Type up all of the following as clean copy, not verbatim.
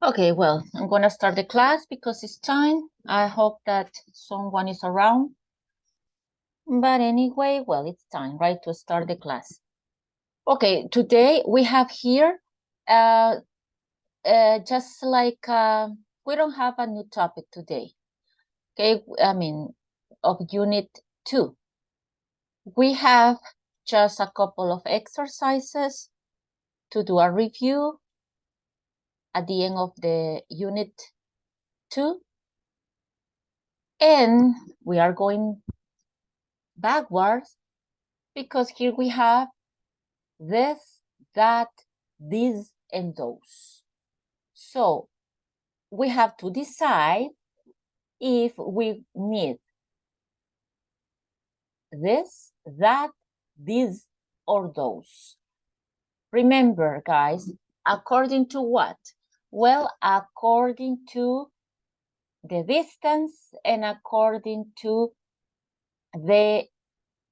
Okay, well, I'm going to start the class because it's time. I hope that someone is around. But anyway, well, it's time, right, to start the class. Okay, today we have here, just like, we don't have a new topic today. Okay, I mean, of Unit 2. We have just a couple of exercises to do a review at the end of the Unit 2. And we are going backwards because here we have this, that, these, and those. So we have to decide if we need this, that, these, or those. Remember, guys, according to what? Well, according to the distance and according to the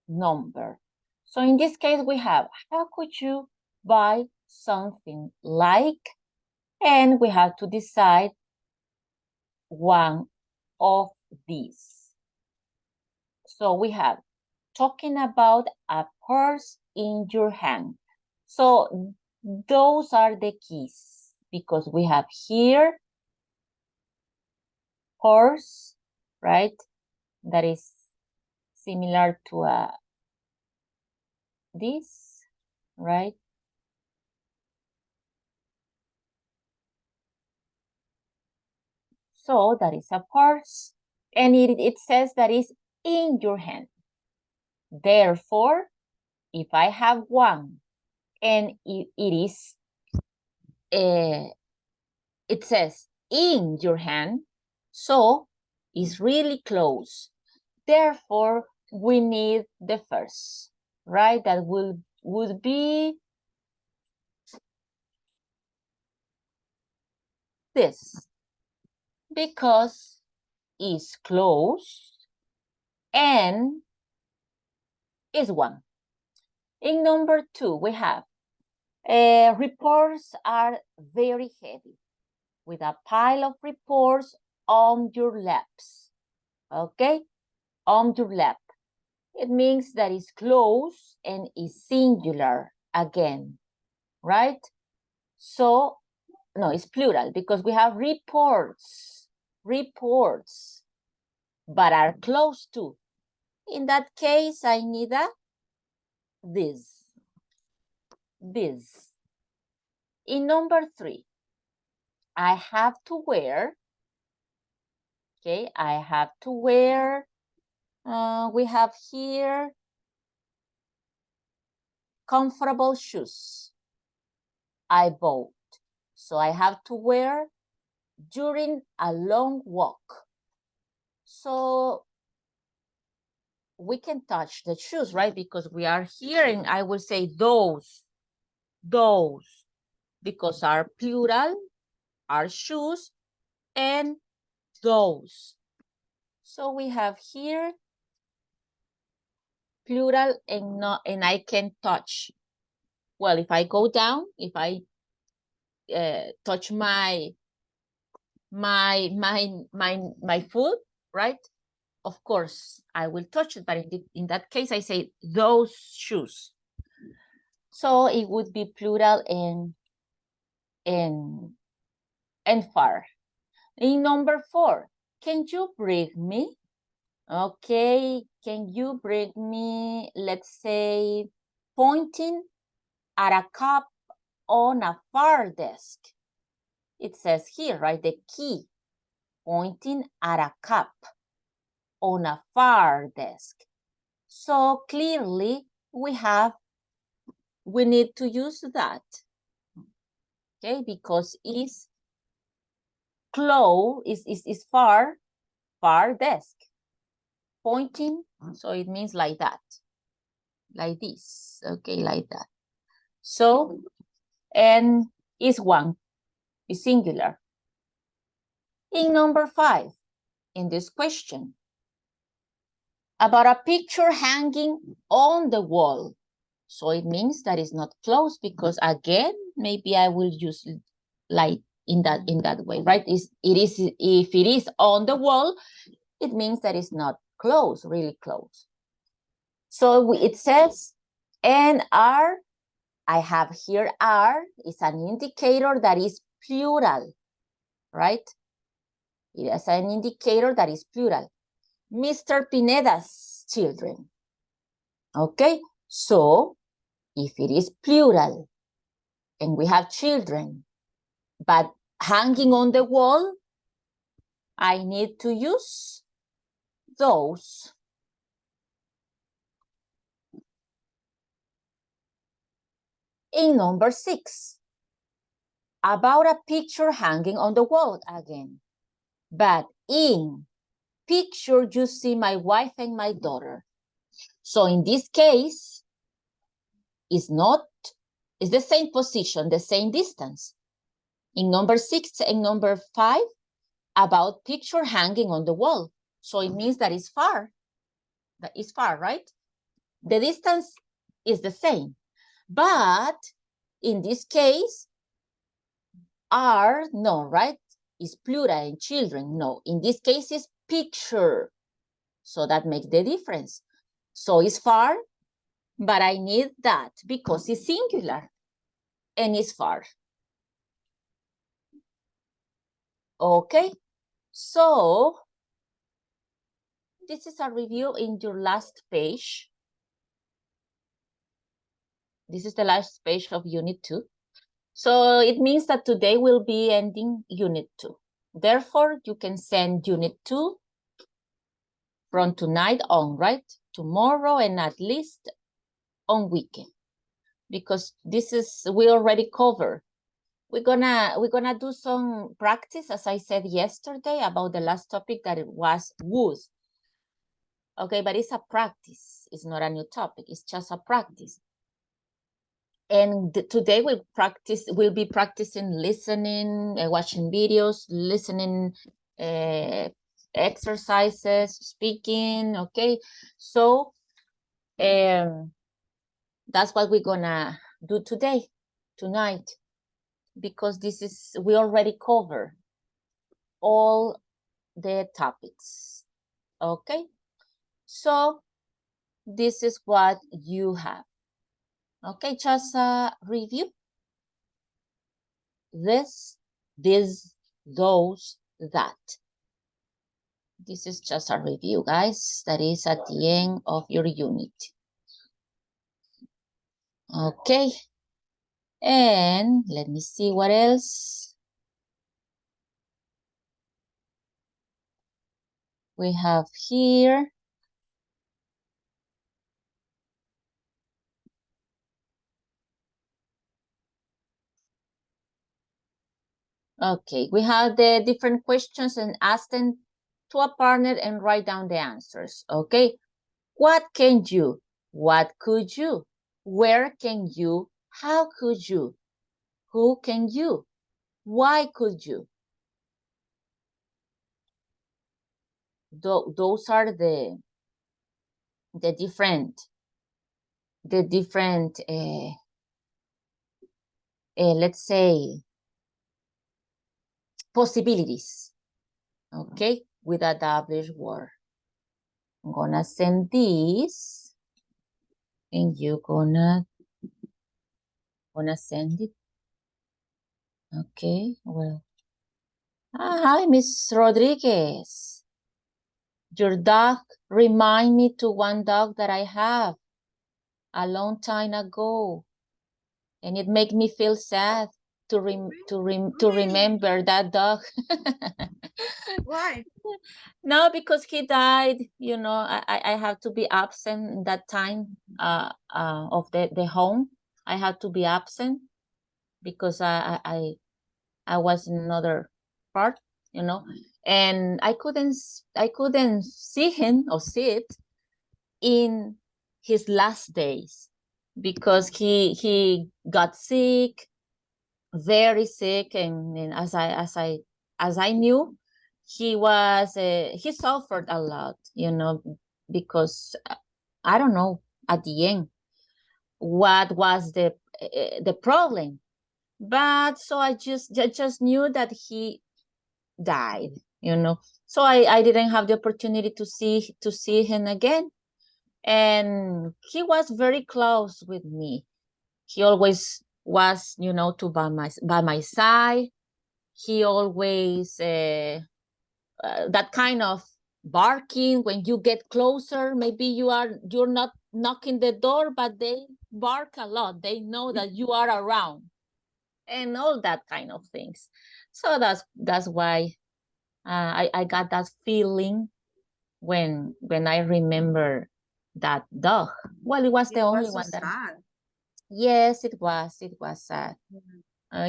number. So in this case, we have, how could you buy something like, and we have to decide one of these. So we have talking about a purse in your hand. So those are the keys because we have here purse, right? That is similar to this, right? So that is a purse, and it says that is in your hand. Therefore, if I have one and it says in your hand, so it's really close. Therefore, we need the first, right? That would be this, because it's close and is one. In number 2, we have reports are very heavy, with a pile of reports on your laps. Okay, on your lap. It means that it's close and is singular again, right? So, no, it's plural because we have reports, but are close to. In that case, I need this. In number 3, I have to wear, okay, I have to wear, we have here comfortable shoes I bought. So I have to wear during a long walk. So we can touch the shoes, right? Because we are here and I will say those, because our plural are shoes and those. So we have here plural and I can touch. Well, if I go down, if I touch my foot, right? Of course, I will touch it, but in that case, I say those shoes. So it would be plural and far. In number 4, can you bring me? Okay, can you bring me, let's say, pointing at a cup on a far desk? It says here, right, the key, pointing at a cup on a far desk. So clearly we need to use that, okay, because it's close, is far desk. Pointing, so it means like that, like this, okay, like that. So, and is one, is singular. In number 5, in this question, about a picture hanging on the wall. So it means that it's not close because again, maybe I will use like in that way, right? If it is on the wall, it means that it's not close, really close. So it says, and R, I have here R is an indicator that is plural, right? It is an indicator that is plural. Mr. Pineda's children. Okay, so if it is plural and we have children, but hanging on the wall, I need to use those. In number 6, about a picture hanging on the wall again. But in picture, you see my wife and my daughter. So in this case, it's the same position, the same distance. In number 6 and number 5, about picture hanging on the wall. So it means that it's far. That is far, right? The distance is the same. But in this case, are, no, right? Is plural in children. No, in this case, it's picture. So that makes the difference. So it's far, but I need that because it's singular and it's far. Okay, so this is a review in your last page. This is the last page of Unit 2. So it means that today we'll be ending Unit 2. Therefore, you can send Unit 2 from tonight on, right? Tomorrow and at least on weekend. Because this is, we already covered. We're gonna do some practice, as I said yesterday, about the last topic that it was would. Okay, but it's a practice. It's not a new topic. It's just a practice. And today we'll be practicing listening, watching videos, listening exercises, speaking, okay? So that's what we're gonna do tonight, because we already cover all the topics, okay? So this is what you have. Okay, just a review. This, those, that. This is just a review, guys. That is at the end of your unit. Okay. And let me see what else we have here. Okay, we have the different questions and ask them to a partner and write down the answers. Okay, what can you? What could you? Where can you? How could you? Who can you? Why could you? Those are the different let's say, possibilities, okay, with a WH word. I'm gonna send this, and you're gonna send it. Okay, well. Hi, Miss Rodriguez. Your dog remind me to one dog that I have a long time ago, and it make me feel sad to remember that dog. Why? No, because he died. You know, I have to be absent that time of the home. I had to be absent because I was in another part, you know, and I couldn't see him or see it in his last days because he got sick, very sick, and as I knew, he suffered a lot, you know, because I don't know at the end what was the problem, But so I just knew that he died, you know. So I didn't have the opportunity to see him again. And he was very close with me. He always was, you know, by my side. He always that kind of barking when you get closer. Maybe you're not knocking the door, but they bark a lot. They know that you are around, and all that kind of things. So that's why I got that feeling when I remember that dog. Well, it was the only one that. Sad. Yes, it was. It was sad. Mhm.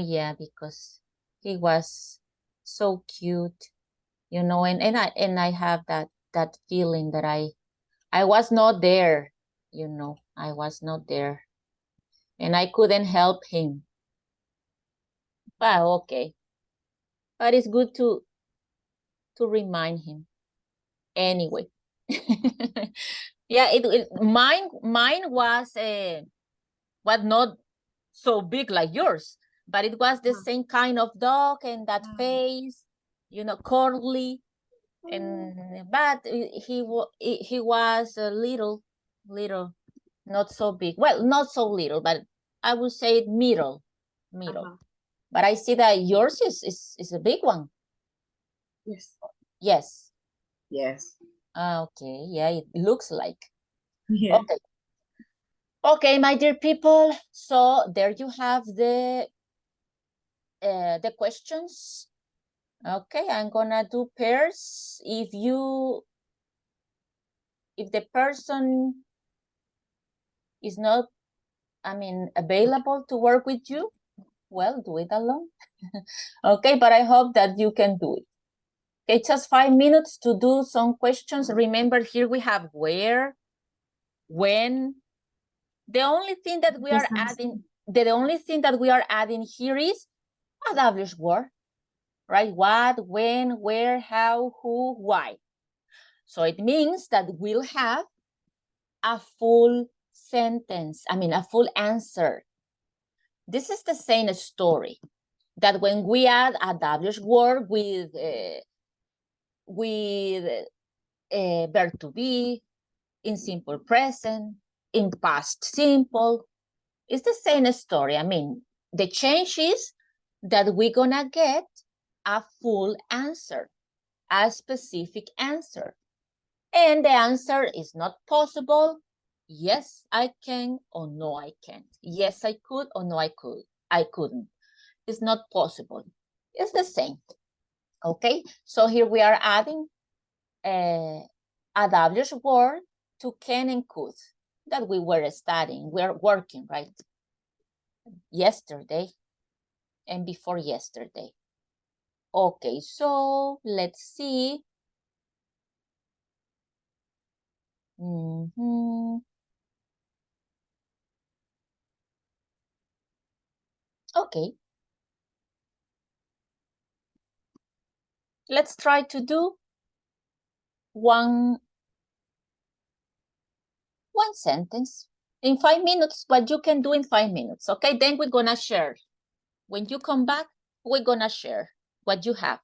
Yeah, because he was so cute, you know, and I have that feeling that I was not there, you know, I was not there, and I couldn't help him. But okay, but it's good to remind him anyway. Yeah, mine was not so big like yours, but it was the same kind of dog and that face, you know, curly. And but he was a little, not so big. Well, not so little, but I would say middle. But I see that yours is a big one. Yes. Yes. Yes. Okay. Yeah, it looks like. Yeah. Okay. Okay, my dear people. So there you have the questions. Okay, I'm gonna do pairs. If the person is not, I mean, available to work with you, well, do it alone. Okay, but I hope that you can do it. Okay, just 5 minutes to do some questions. Remember, here we have where, when. The only thing that we are adding, here is a WH word, right? What, when, where, how, who, why. So it means that we'll have a full sentence, a full answer. This is the same story that when we add a WH word with verb to be, in simple present, in past simple, it's the same story. The change is that we're gonna get a full answer, a specific answer. And the answer is not possible. Yes, I can, or no, I can't. Yes, I could, or no, I couldn't. It's not possible. It's the same. Okay, so here we are adding a WH word to can and could that we were studying. We're working, right? Yesterday and before yesterday. Okay, so let's see. Okay. Let's try to do one sentence in 5 minutes, what you can do in 5 minutes. Okay, then we're gonna share. When you come back, we're gonna share what you have.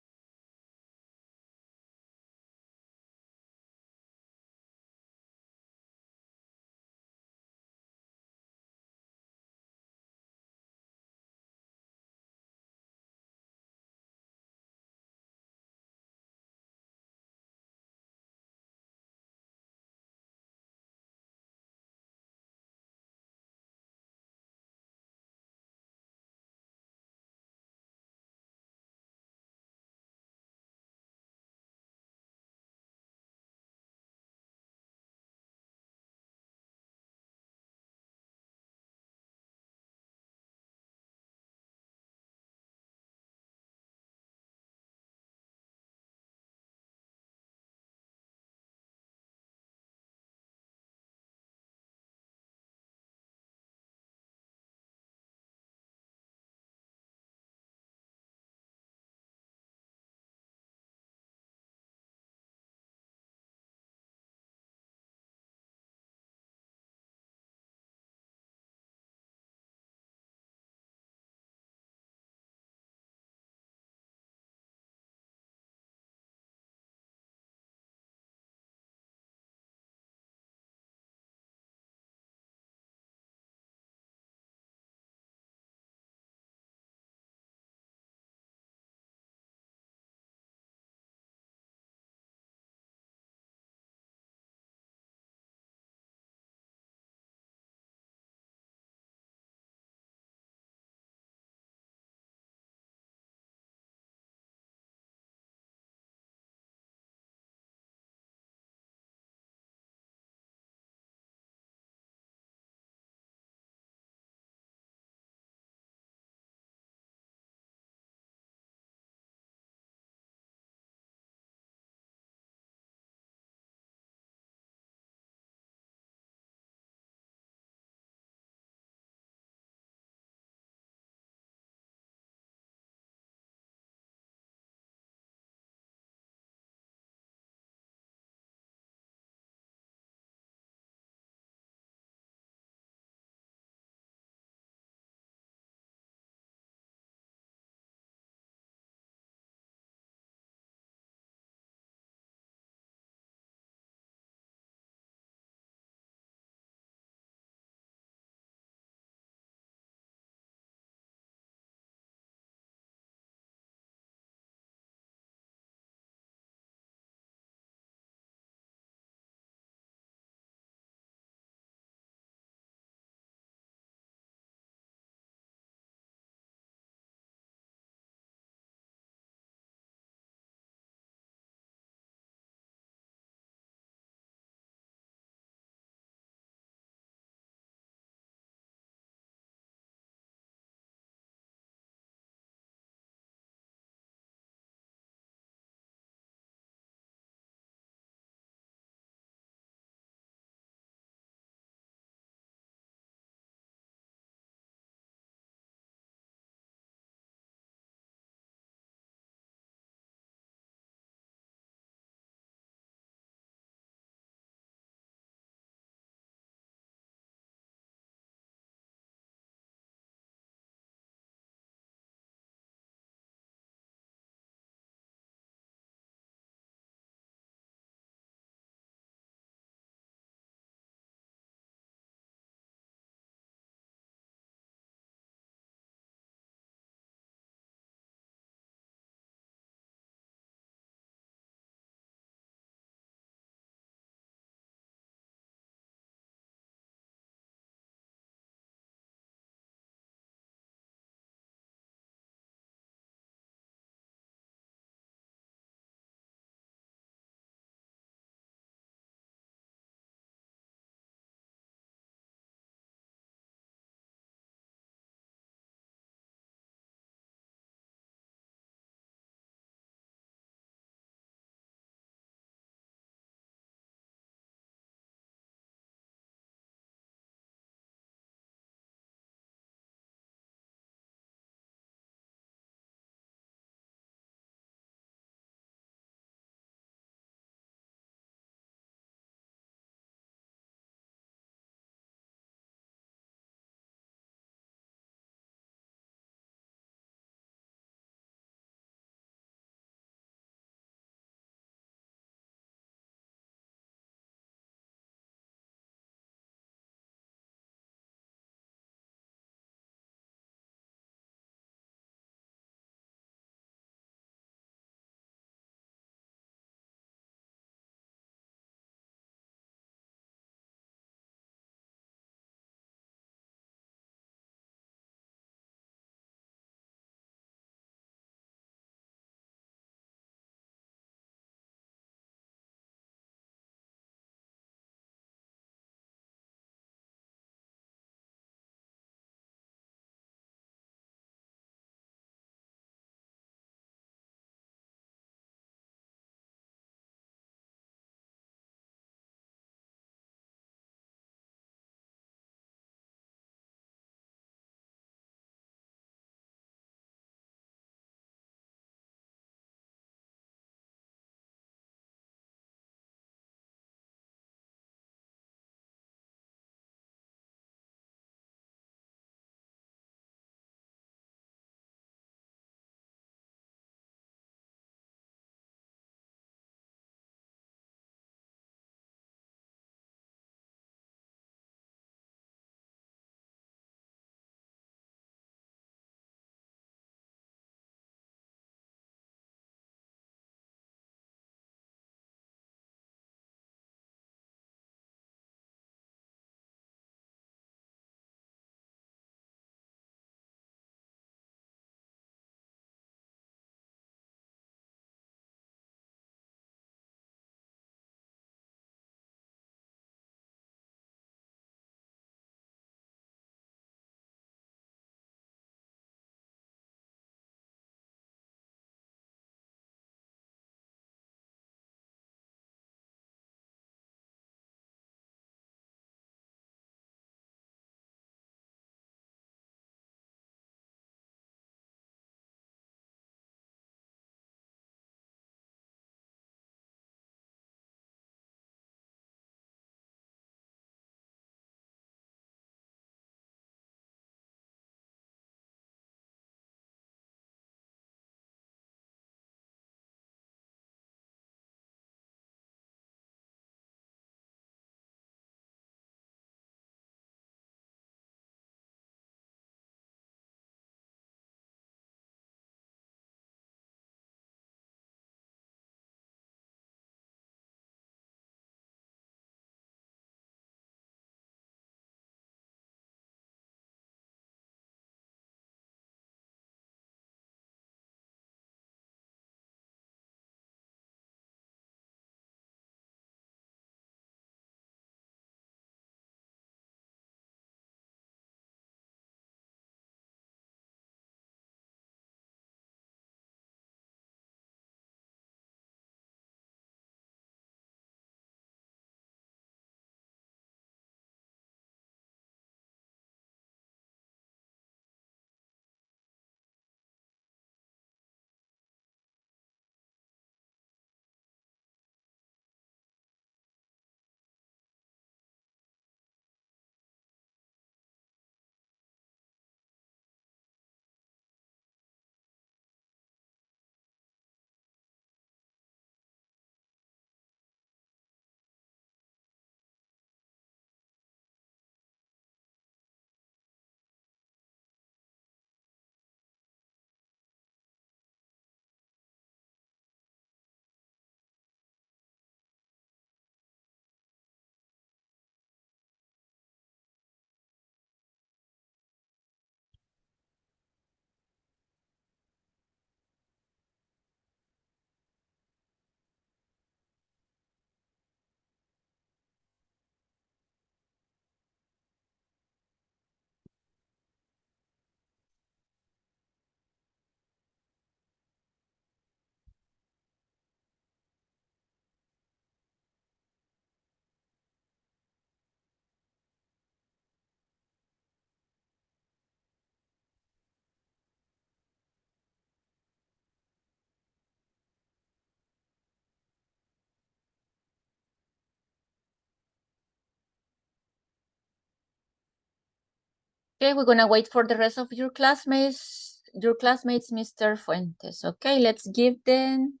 Okay, we're gonna wait for the rest of your classmates, Mr. Fuentes. Okay, let's give them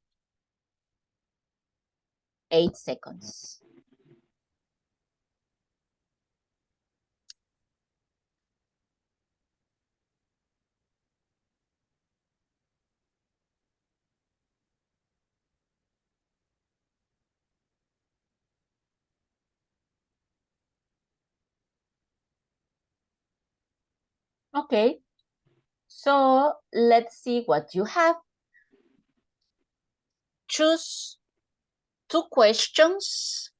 8 seconds. Okay, so let's see what you have. Choose 2 questions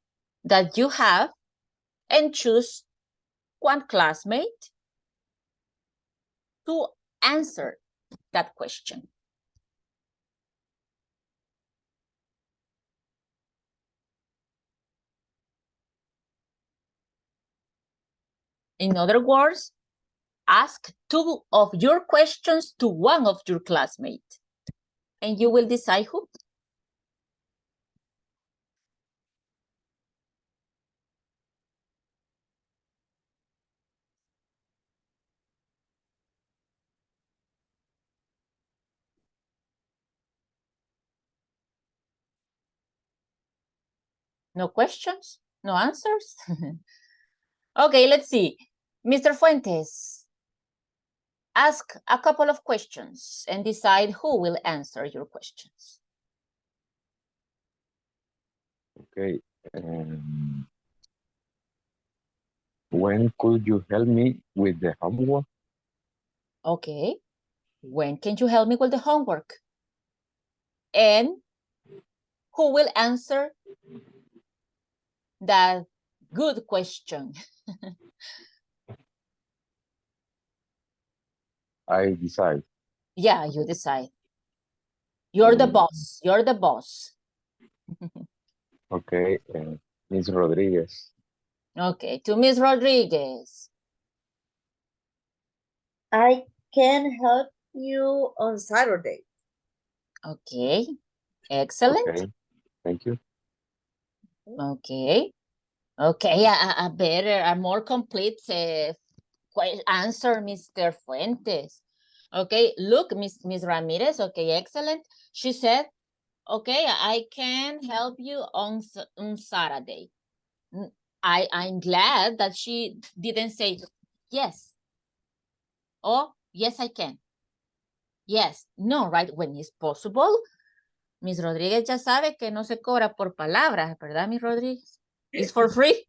that you have and choose 1 classmate to answer that question. In other words, ask 2 of your questions to 1 of your classmates, and you will decide who. No questions? No answers? Okay, let's see. Mr. Fuentes, ask a couple of questions and decide who will answer your questions. Okay. When could you help me with the homework? Okay. When can you help me with the homework? And who will answer that good question? I decide. Yeah, you decide. You're the boss. You're the boss. Okay. Ms. Rodriguez. Okay, to Ms. Rodriguez. I can help you on Saturday. Okay, excellent. Okay. Thank you. Okay. Okay, a better, a more complete answer, Mr. Fuentes. Okay, look, Miss Ramirez, okay, excellent. She said, okay, I can help you on Saturday. I'm glad that she didn't say yes. Oh, yes, I can. Yes, no, right, when it's possible. Miss Rodríguez ya sabe que no se cobra por palabras, ¿verdad, Miss Rodríguez? It's for free.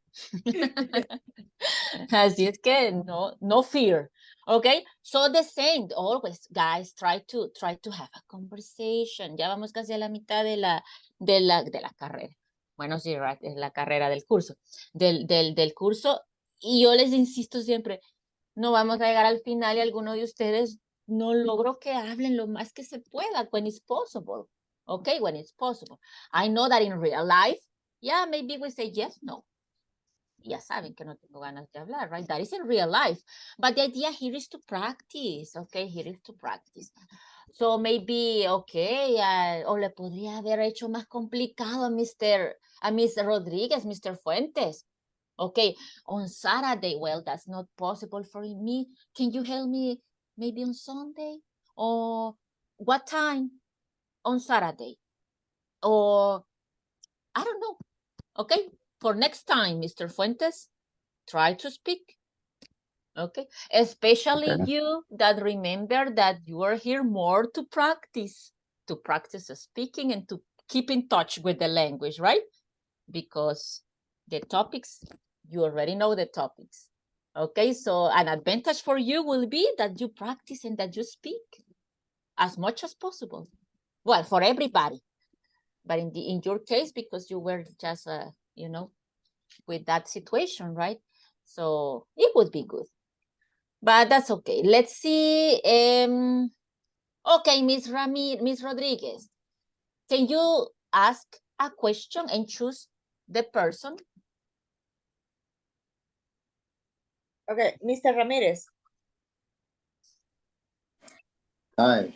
Así es que no fear. Okay, so the same, always, guys, try to have a conversation. Ya vamos casi a la mitad de la carrera. Bueno, sí, right, es la carrera del curso. Del curso, y yo les insisto siempre, no vamos a llegar al final y alguno de ustedes no logro que hablen lo más que se pueda, when it's possible. Okay, when it's possible. I know that in real life, yeah, maybe we say yes, no. Ya saben que no tengo ganas de hablar, right? That is in real life. But the idea here is to practice, okay? Here is to practice. So maybe, okay, o le podría haber hecho más complicado a Miss Rodriguez, Mr. Fuentes. Okay, on Saturday, well, that's not possible for me. Can you help me maybe on Sunday? Or what time on Saturday? Or, I don't know. Okay, for next time, Mr. Fuentes, try to speak. Okay, especially Okay. you that remember that you are here more to practice speaking and to keep in touch with the language, right? Because the topics, you already know the topics. Okay, so an advantage for you will be that you practice and that you speak as much as possible. Well, for everybody, but in your case, because you were just with that situation, right? So it would be good. But that's okay. Let's see. Okay, Miss Rodriguez, can you ask a question and choose the person? Okay, Mr. Ramirez. Hi.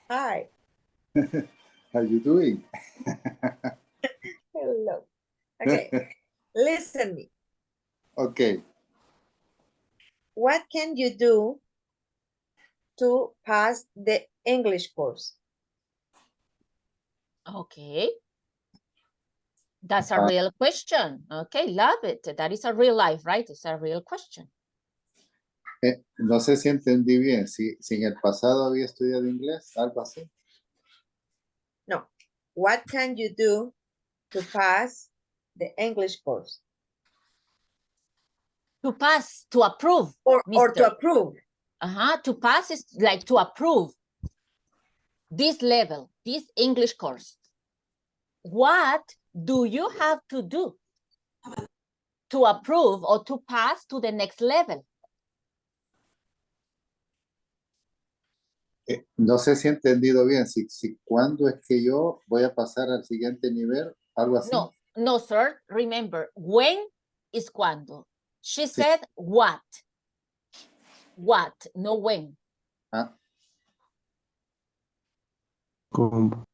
Hi. How you doing? Hello. Okay, listen me. Okay. what can you do to pass the English course? Okay. That's a Ah. real question. Okay, love it. That is a real life, right? It's a real question. No sé si entendí bien. Si en el pasado había estudiado inglés, algo así. No. What can you do to pass the English course? To pass, to approve. Or to Mister. approve. To pass is like to approve this level, this English course. What do you have to do to approve or to pass to the next level? No sé si he entendido bien. Si cuándo es que yo voy a pasar al siguiente nivel, algo así. No, sir. Remember, when is cuando. She said what. What, no when. Ah. ¿Cómo?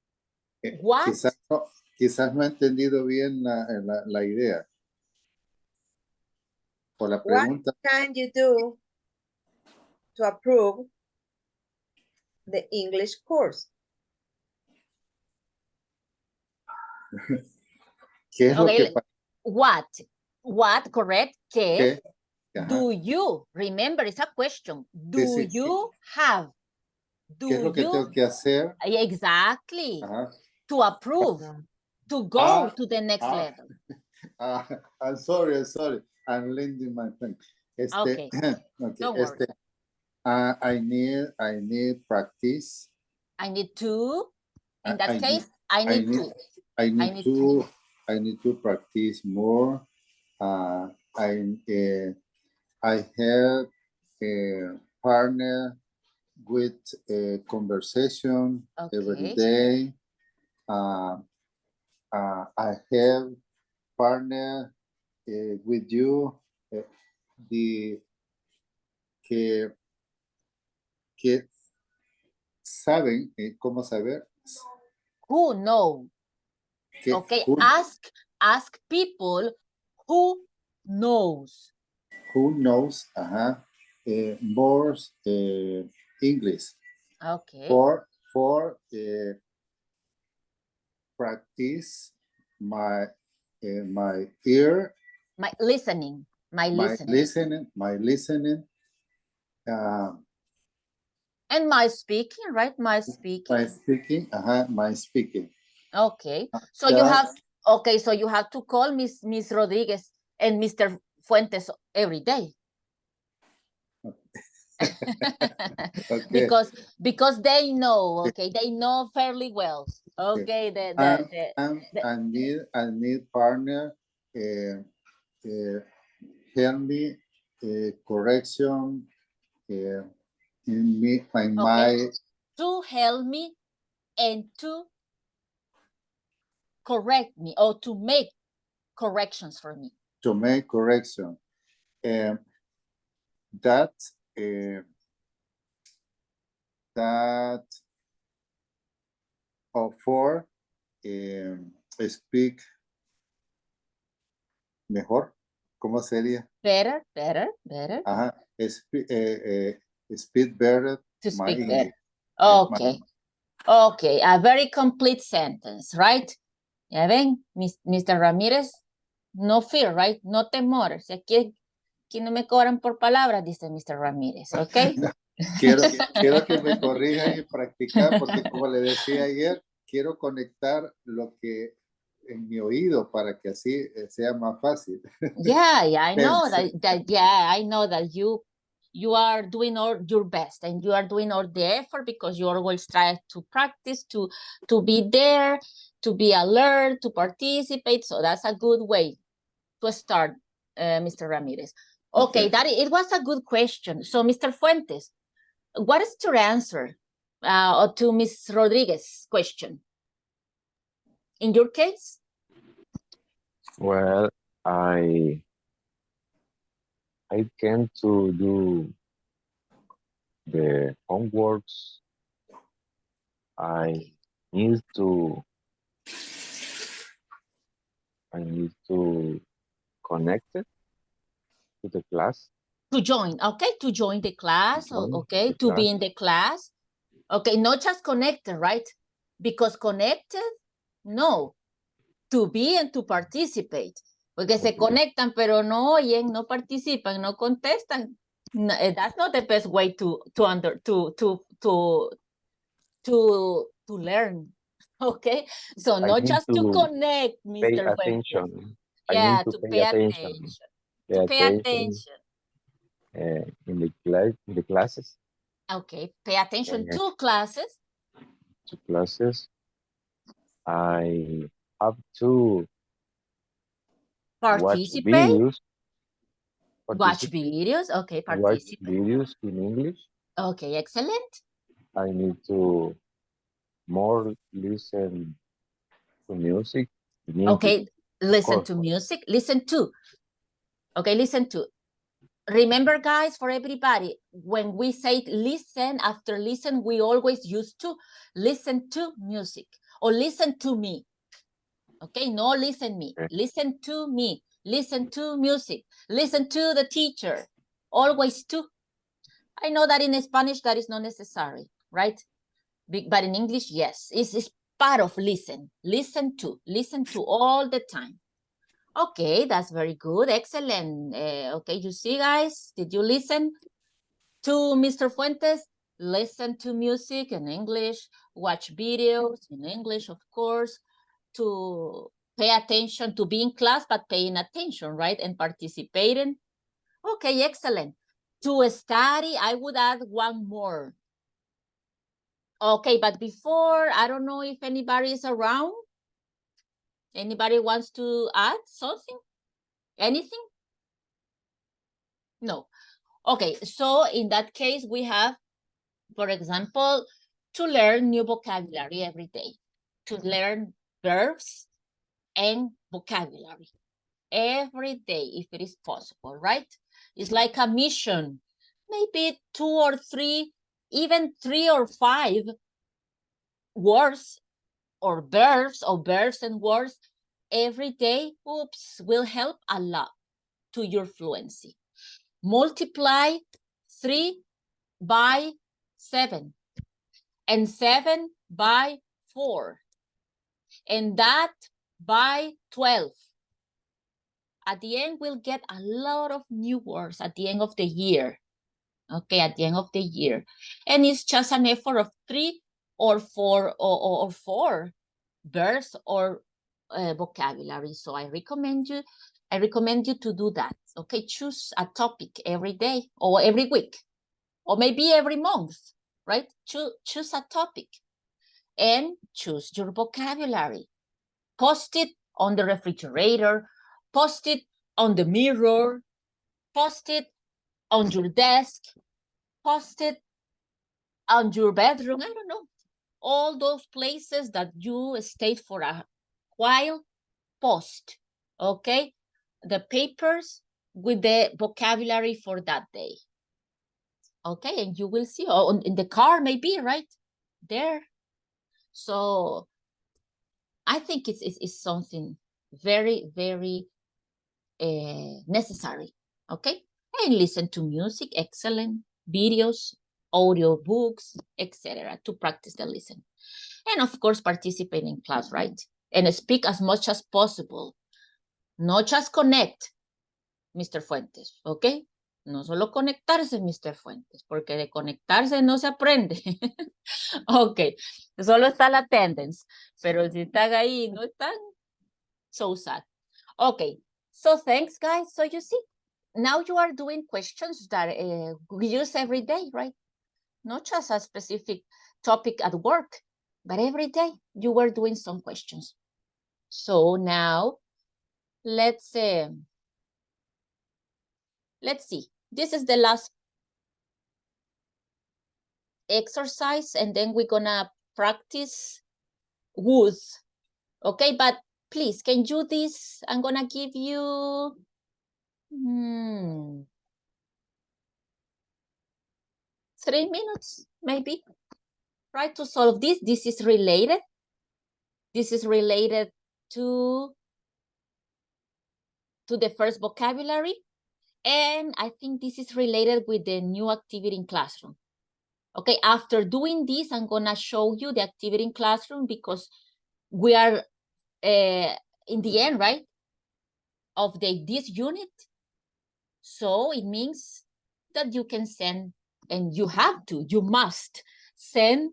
What? Quizás no he entendido bien la idea. O la pregunta. What can you do to approve the English course? ¿Qué es lo que pasa? What, correct? ¿Qué? Ajá. Do you, remember, it's a question. Do Sí. you have? ¿Qué es lo que tengo que hacer? Exactly. Ajá. To approve, to go to the next level. I'm sorry. I'm lending my thing. Okay. Don't worry. I need practice. I need to, in that case, I need to. I need to practice more. I have a partner with a conversation every day. I have partner with you que saben cómo saber. Who know? Okay, ask people who knows. Who knows more English. Okay. For practice my ear. My listening. My listening. And my speaking, right? My speaking. My speaking. Okay. So you have to call Miss Rodriguez and Mr. Fuentes every day. Okay. because they know, okay, they know fairly well. Okay, I need partner help me correction my to help me and to correct me or to make corrections for me. To make correction. That for speak mejor. ¿Cómo sería? Better. Ajá. Speak better. To speak better. Okay. Okay, a very complete sentence, right? Ya ven, Mr. Ramírez, no fear, right? No temor. Si aquí no me cobran por palabras, dice Mr. Ramírez, ¿ok? quiero que me corrijan y practicar, porque como le decía ayer, quiero conectar lo que en mi oído para que así sea más fácil. Yeah, I know I know that you are doing all your best and you are doing all the effort because you always try to practice, to be there, to be alert, to participate. So that's a good way to start, Mr. Ramirez. Okay, it was a good question. So, Mr. Fuentes, what is your answer to Ms. Rodriguez's question? In your case? Well, I tend to do the homeworks. I need to connect it to the class. To join, okay, to join the class, okay, to be in the class, okay, not just connected, right? Because connected, no, to be and to participate, porque se conectan, pero no oyen, no participan, no contestan. No, that's not the best way to learn, okay? So not just to connect, Mr. Attention. Yeah, to pay attention. To pay attention. In the classes. Okay, pay attention to classes. To classes. I have to participate. Watch videos. Okay, Watch participate. videos in English. Okay, excellent. I need to more listen to music. Okay, listen to music. Listen to. Okay, listen to. Remember, guys, for everybody, when we say listen, after listen, we always use to listen to music or listen to me. Okay, no listen me. Okay. Listen to me. Listen to music. Listen to the teacher. Always to. I know that in Spanish that is not necessary, right? But in English, yes, it's part of listen. Listen to all the time. Okay, that's very good. Excellent. Okay, you see, guys, did you listen to Mr. Fuentes? Listen to music in English, watch videos in English, of course, to pay attention, to be in class, but paying attention, right? And participating. Okay, excellent. To study, I would add one more. Okay, but before, I don't know if anybody is around. Anybody wants to add something? Anything? No. Okay, so in that case, we have, for example, to learn new vocabulary every day, to learn verbs and vocabulary every day, if it is possible, right? It's like a mission, maybe 2 or 3, even 3 or 5 words or verbs and words every day, will help a lot to your fluency. Multiply 3 by 7 and 7 by 4 and that by 12. At the end, we'll get a lot of new words at the end of the year. Okay, at the end of the year. And it's just an effort of 3 or 4 or 4 verbs or vocabulary. So I recommend you to do that. Okay, choose a topic every day or every week or maybe every month, right? Choose a topic and choose your vocabulary. Post it on the refrigerator, post it on the mirror, post it on your desk, post it on your bedroom, I don't know. All those places that you stayed for a while, post, okay? The papers with the vocabulary for that day. Okay, and you will see, in the car maybe, right? There. So I think it's something very, very necessary, okay? And listen to music, excellent, videos, audio books, etc. to practice the listening. And of course, participate in class, right? And speak as much as possible. Not just connect, Mr. Fuentes, okay? No solo conectarse, Mr. Fuentes, porque de conectarse no se aprende. Okay, solo está la attendance, pero si están ahí no están, so sad. Okay, so thanks, guys. So you see, now you are doing questions that we use every day, right? Not just a specific topic at work, but every day you were doing some questions. So now let's see. This is the last exercise, and then we're gonna practice would. Okay, but please, can you do this? I'm gonna give you 3 minutes, maybe, right, to solve this. This is related. This is related to the first vocabulary. And I think this is related with the new activity in classroom. Okay, after doing this, I'm gonna show you the activity in classroom because we are in the end, right, of this unit. So it means that you can send, and you must send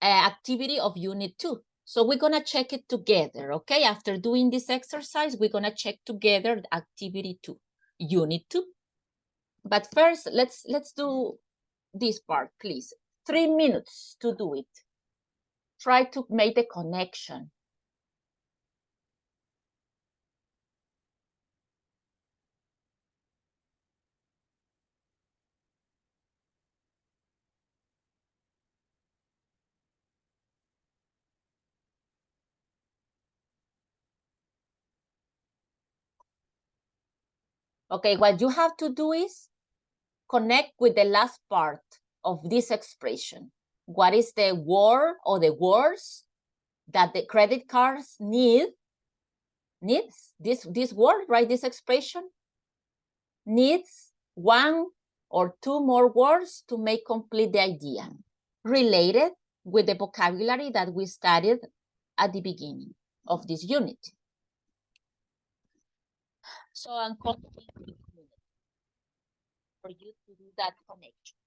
an activity of unit 2. So we're gonna check it together, okay? After doing this exercise, we're gonna check together the activity 2, unit 2. But first, let's do this part, please. 3 minutes to do it. Try to make the connection. Okay, what you have to do is connect with the last part of this expression. What is the word or the words that the credit cards needs this word, right? This expression needs 1 or 2 more words to make complete the idea related with the vocabulary that we studied at the beginning of this unit. So I'm calling for you to do that connection.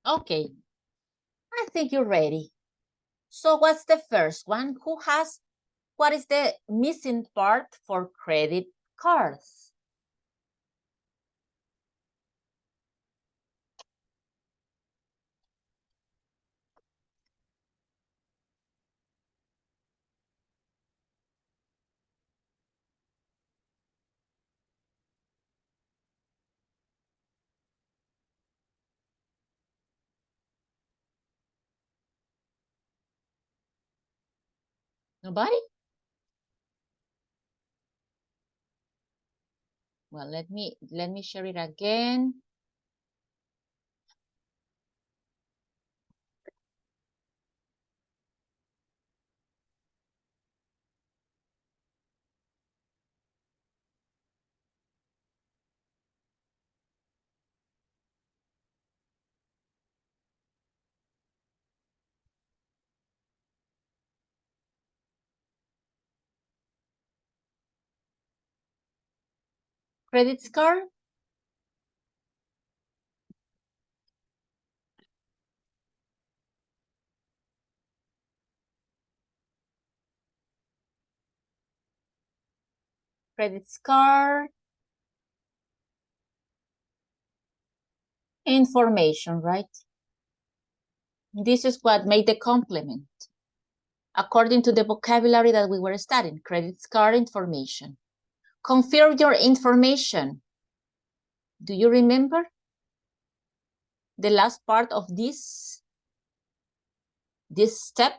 Okay, I think you're ready. So what's the first one? What is the missing part for credit Cars. Nobody? Well, let me share it again. Credit card. Credit card. Information, right? This is what made the complement. According to the vocabulary that we were studying, credit card information. Confirm your information. Do you remember the last part of this step?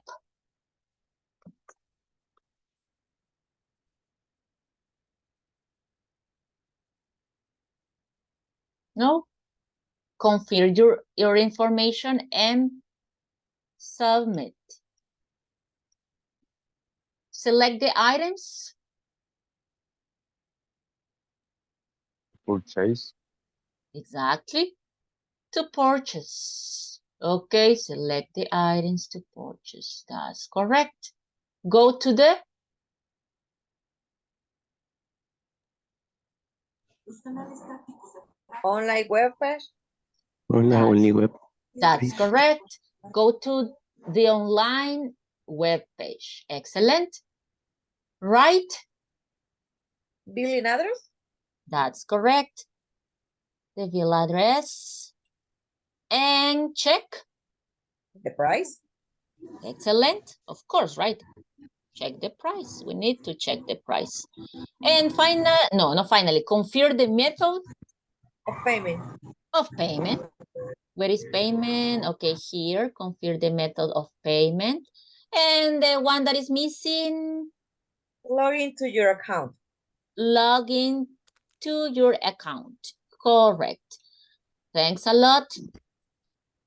No? Confirm your information and submit. Select the items. Purchase. Exactly. To purchase. Okay, select the items to purchase. That's correct. Go to the Online web page. On la only web. That's page. correct. Go to the online web page. Excellent. Right? Billing address. That's correct. The bill address. And check. The price. Excellent. Of course, right? Check the price. We need to check the price. And finally, confirm the method Of payment. of payment. Where is payment? Okay, here, confirm the method of payment. And the one that is missing, Log into your account. log in to your account. Correct. Thanks a lot.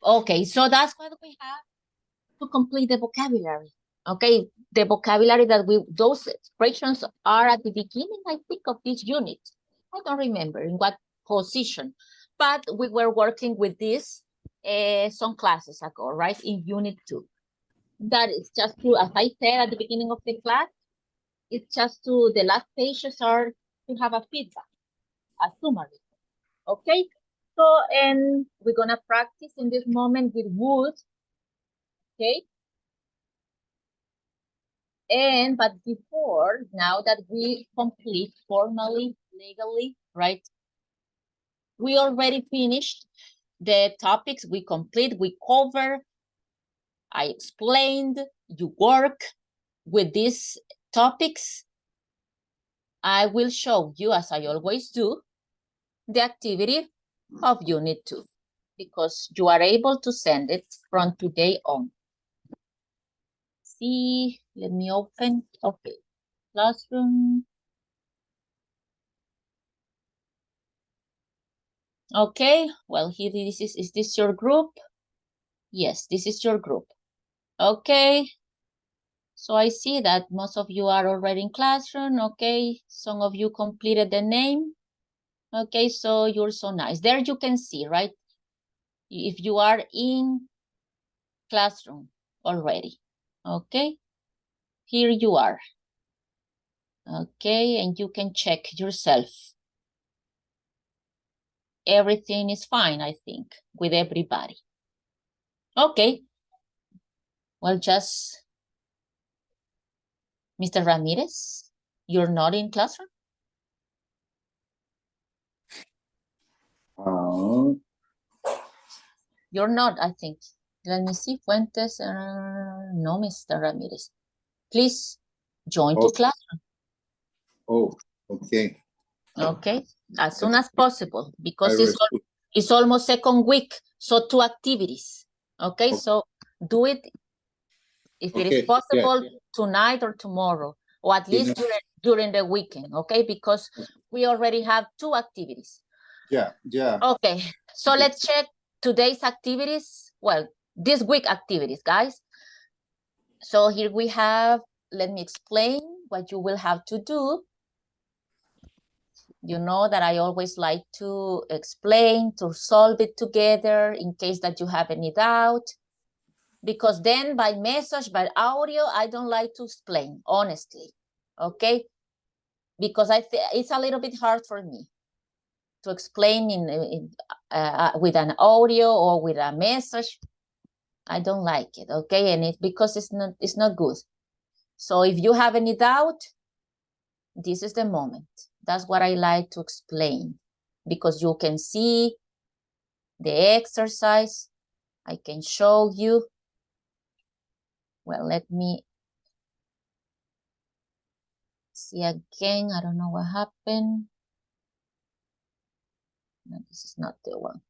Okay, so that's what we have to complete the vocabulary. Okay, the vocabulary that those expressions are at the beginning, I think, of this unit. I don't remember in what position, but we were working with this some classes ago, right, in unit 2. That is just to, as I said at the beginning of the class, it's just to, the last pages are to have a feedback, a summary, okay? So, and we're gonna practice in this moment with would, okay? And, but before, now that we complete formally, legally, right? We already finished the topics, we complete, we cover, I explained, you work with these topics. I will show you, as I always do, the activity of unit 2, because you are able to send it from today on. See, let me open, okay, classroom. Okay, well, here is this your group? Yes, this is your group. Okay, so I see that most of you are already in classroom. Okay, some of you completed the name. Okay, so you're so nice. There you can see, right? If you are in classroom already. Okay, here you are. Okay, and you can check yourself. Everything is fine, I think, with everybody. Okay, well, just Mr. Ramirez, you're not in classroom? Ah, You're not, I think. Let me see. Fuentes. No, Mr. Ramirez. Please join to Oh. class. oh, okay. Okay, as soon as possible, because I it's almost second week, so 2 activities. Okay, so do it if it is Okay, possible tonight or tomorrow, or at least during the weekend, okay, because we already have 2 activities. Yeah. Okay, so let's check today's activities, well, this week activities, guys. So here we have, let me explain what you will have to do. You know that I always like to explain, to solve it together in case that you have any doubt. Because then by message, by audio, I don't like to explain, honestly, okay? Because it's a little bit hard for me to explain with an audio or with a message. I don't like it, okay? And it's because it's not good. So if you have any doubt, this is the moment. That's what I like to explain, because you can see the exercise. I can show you. Well, let me see again. I don't know what happened. No, this is not the one.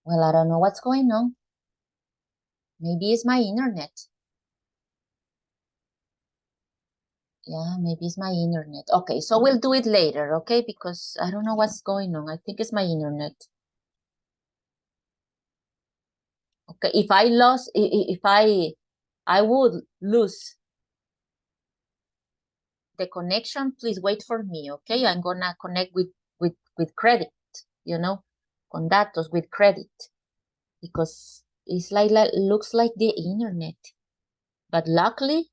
Well, I don't know what's going on. Maybe it's my internet. Yeah, maybe it's my internet. Okay, so we'll do it later, okay? Because I don't know what's going on. I think it's my internet. Okay, if I would lose the connection, please wait for me, okay? I'm gonna connect with credit, you know, con datos, with credit, because it's like looks like the internet, but luckily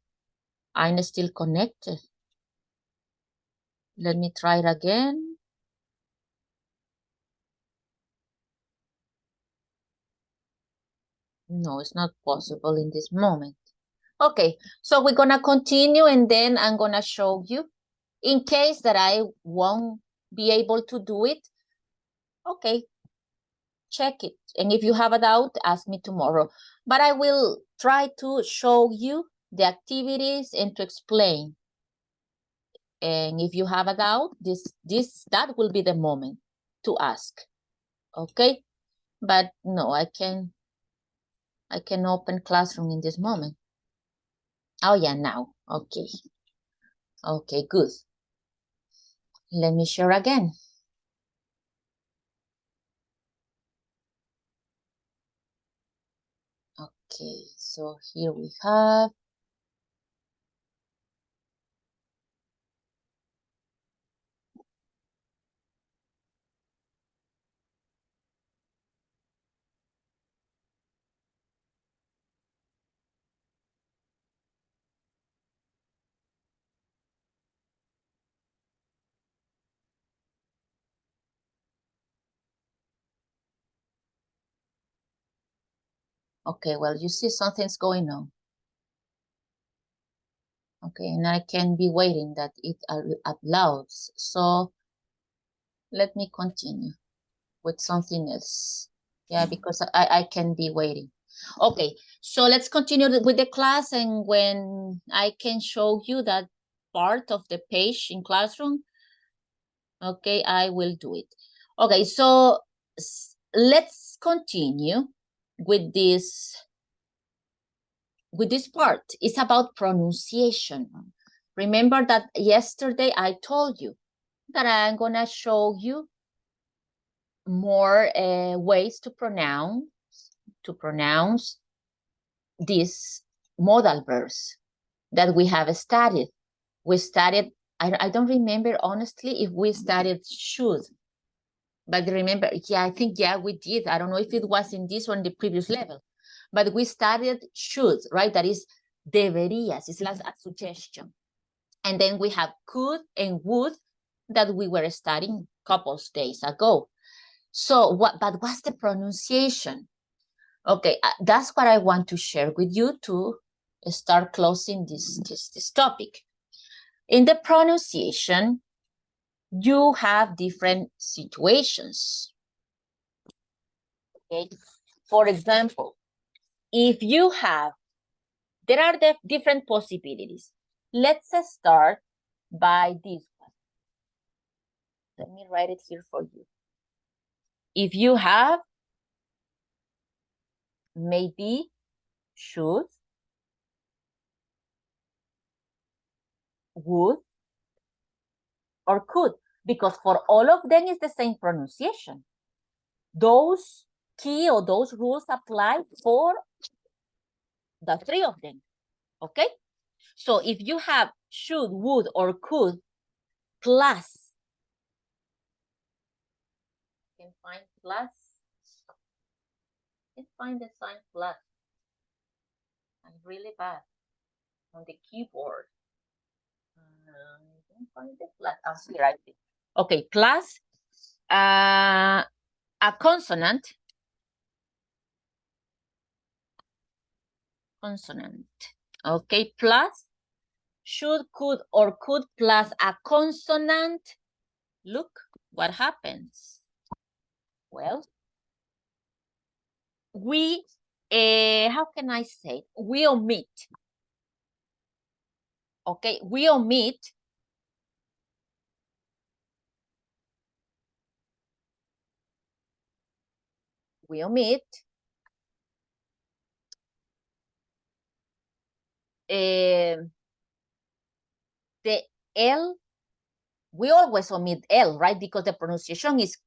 I'm still connected. Let me try it again. No, it's not possible in this moment. Okay, so we're gonna continue, and then I'm gonna show you. In case that I won't be able to do it, okay, check it. And if you have a doubt, ask me tomorrow. But I will try to show you the activities and to explain. And if you have a doubt, that will be the moment to ask. Okay? But no, I can open Classroom in this moment. Oh yeah, now. Okay. Okay, good. Let me share again. Okay, so here we have. Okay, well, you see something's going on. Okay, and I can be waiting that it uploads. So let me continue with something else. Yeah, because I can be waiting. Okay, so let's continue with the class, and when I can show you that part of the page in Classroom, okay, I will do it. Okay, so let's continue with this part. It's about pronunciation. Remember that yesterday I told you that I'm gonna show you more ways to pronounce these modal verbs that we have studied. We studied, I don't remember honestly if we studied should, but remember, yeah, I think, yeah, we did. I don't know if it was in this or in the previous level, but we studied should, right? That is deberías, it's like a suggestion. And then we have could and would that we were studying a couple days ago. So but what's the pronunciation? Okay, that's what I want to share with you to start closing this topic. In the pronunciation, you have different situations. Okay, for example, if you have, there are the different possibilities. Let's start by this one. Let me write it here for you. If you have, maybe, should, would, or could, because for all of them is the same pronunciation. Those key or those rules apply for the three of them, okay? So if you have should, would, or could, plus, you can find plus, you can find the sign plus. I'm really bad on the keyboard. I don't find the plus. I'll see right there. Okay, plus a consonant. Okay, plus should, could, or could plus a consonant. Look what happens. Well, we, how can I say? We omit. Okay, we omit the L. We always omit L, right? Because the pronunciation is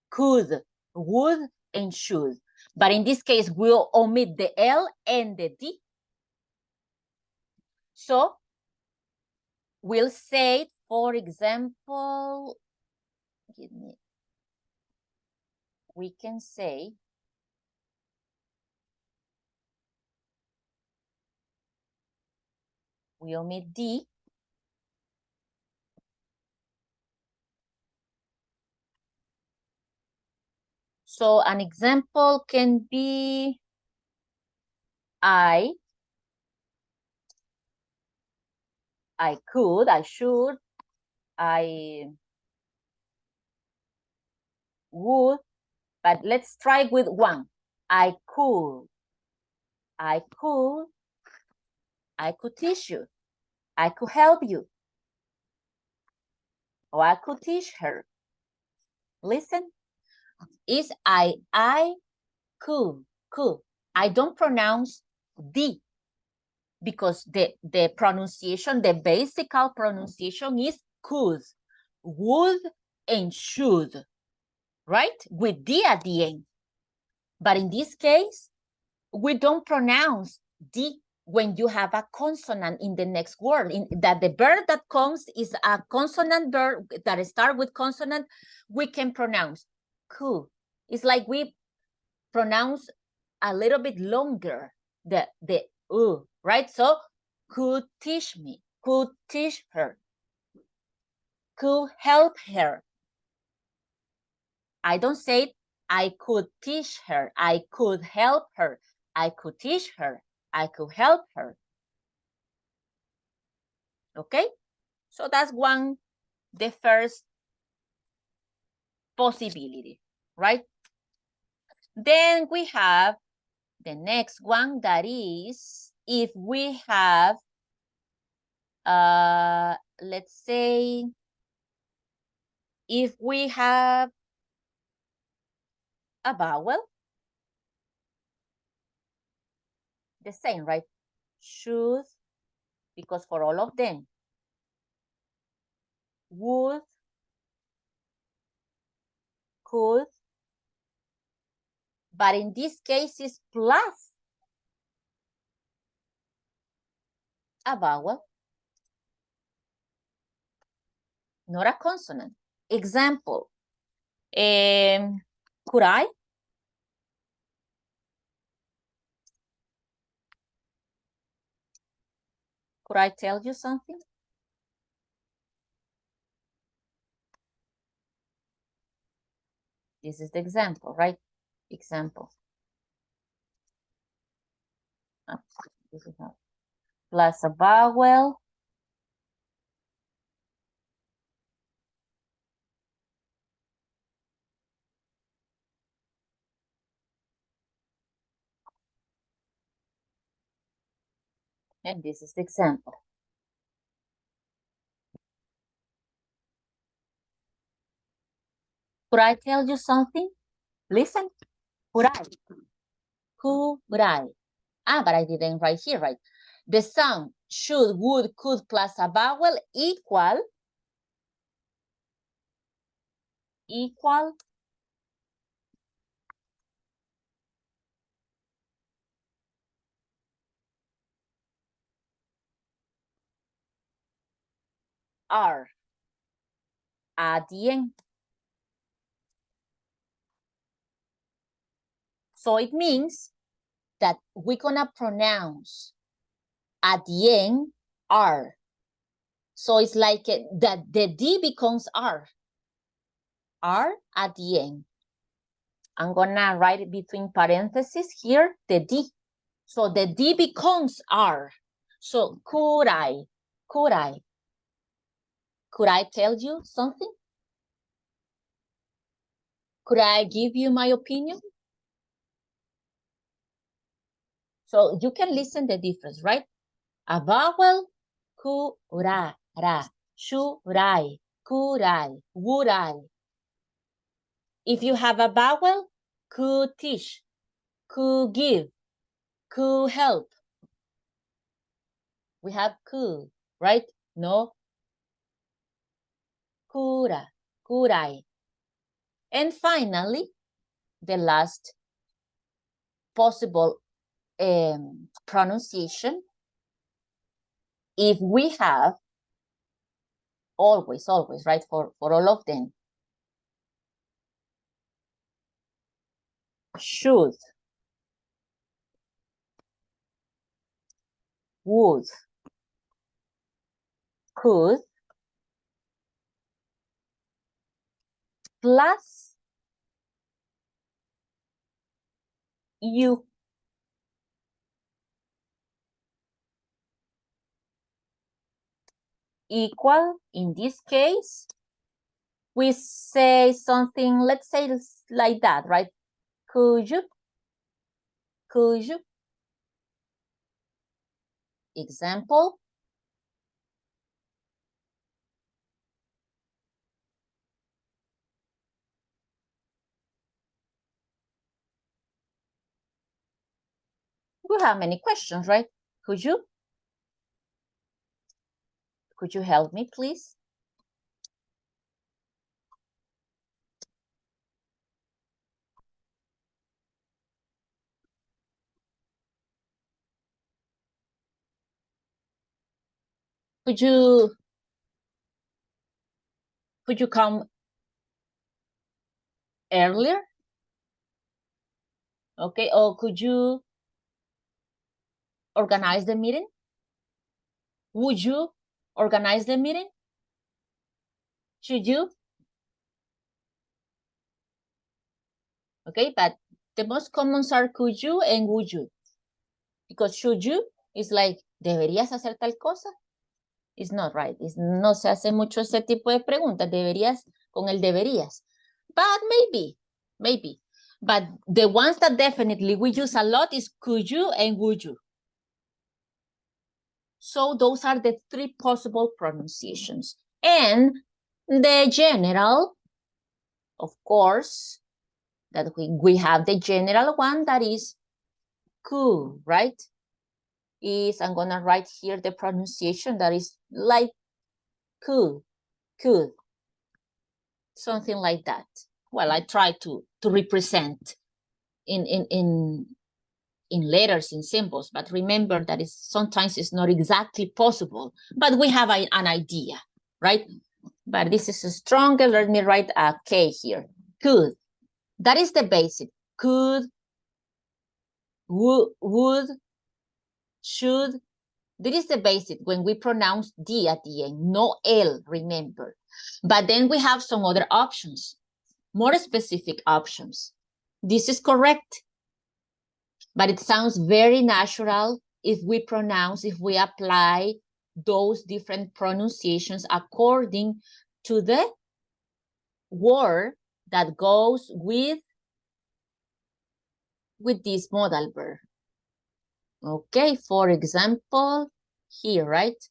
could, would, and should. But in this case, we'll omit the L and the D. So we'll say, for example, we can say, we omit D. So an example can be I could, I should, I would, but let's try with one. I could teach you. I could help you. Or I could teach her. Listen, is I could. I don't pronounce D because the pronunciation, the basic pronunciation is could, would, and should, right? With D at the end. But in this case, we don't pronounce D when you have a consonant in the next word. That the verb that comes is a consonant verb that starts with consonant, we can pronounce could. It's like we pronounce a little bit longer the right? So could teach me, could teach her, could help her. I don't say I could teach her, I could help her, I could teach her, I could help her. Okay, so that's one, the first possibility, right? Then we have the next one, that is if we have, let's say, if we have a vowel, the same, right? Should, because for all of them, would, could, but in this case it's plus a vowel, not a consonant. Example, could I? Could I tell you something? This is the example, right? Example. This is not. Plus a vowel. And this is the example. Could I tell you something? Listen. Could I? Could I? Ah, but I didn't write here, right? The sound should, would, could plus a vowel equal are at the end. So it means that we're gonna pronounce at the end R. So it's like that the D becomes R. R at the end. I'm gonna write it between parentheses here, the D. So the D becomes R. So could I tell you something? Could I give you my opinion? So you can listen the difference, right? A vowel, could I, should I, could I, would I. If you have a vowel, could teach, could give, could help. We have could, right? No. Could I. And finally, the last possible pronunciation, if we have always, right, for all of them, should, would, could, plus you. Equal, in this case, we say something, let's say like that, right? Could you? Could you? Example. We have many questions, right? Could you? Could you help me, please? Could you come earlier? Okay, or could you organize the meeting? Would you organize the meeting? Should you? Okay, but the most commons are could you and would you. Because should you is like, ¿deberías hacer tal cosa? It's not right. No se hace mucho ese tipo de preguntas. Deberías con el deberías. But maybe. But the ones that definitely we use a lot is could you and would you. So those are the three possible pronunciations. And the general, of course, that we have the general one that is could, right? I'm gonna write here the pronunciation that is like could, something like that. Well, I try to represent in letters, in symbols, but remember that sometimes it's not exactly possible, but we have an idea, right? But this is stronger. Let me write a K here. Could. That is the basic. Could, would, should. That is the basic when we pronounce D at the end, no L, remember. But then we have some other options. more specific options. This is correct, but it sounds very natural if we apply those different pronunciations according to the word that goes with this modal verb. Okay, for example, here, right?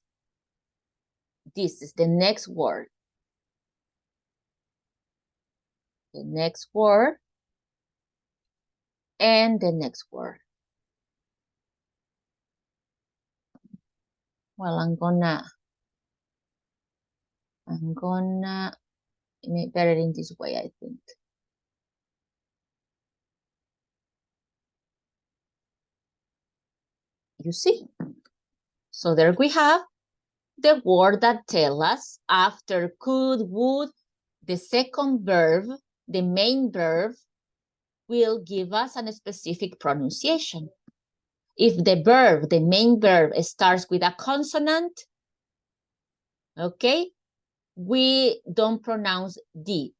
This is the next word. The next word and the next word. Well, I'm gonna make better in this way, I think. You see? So there we have the word that tell us after could, would, the second verb, the main verb, will give us a specific pronunciation. If the verb, the main verb, starts with a consonant, okay, we don't pronounce D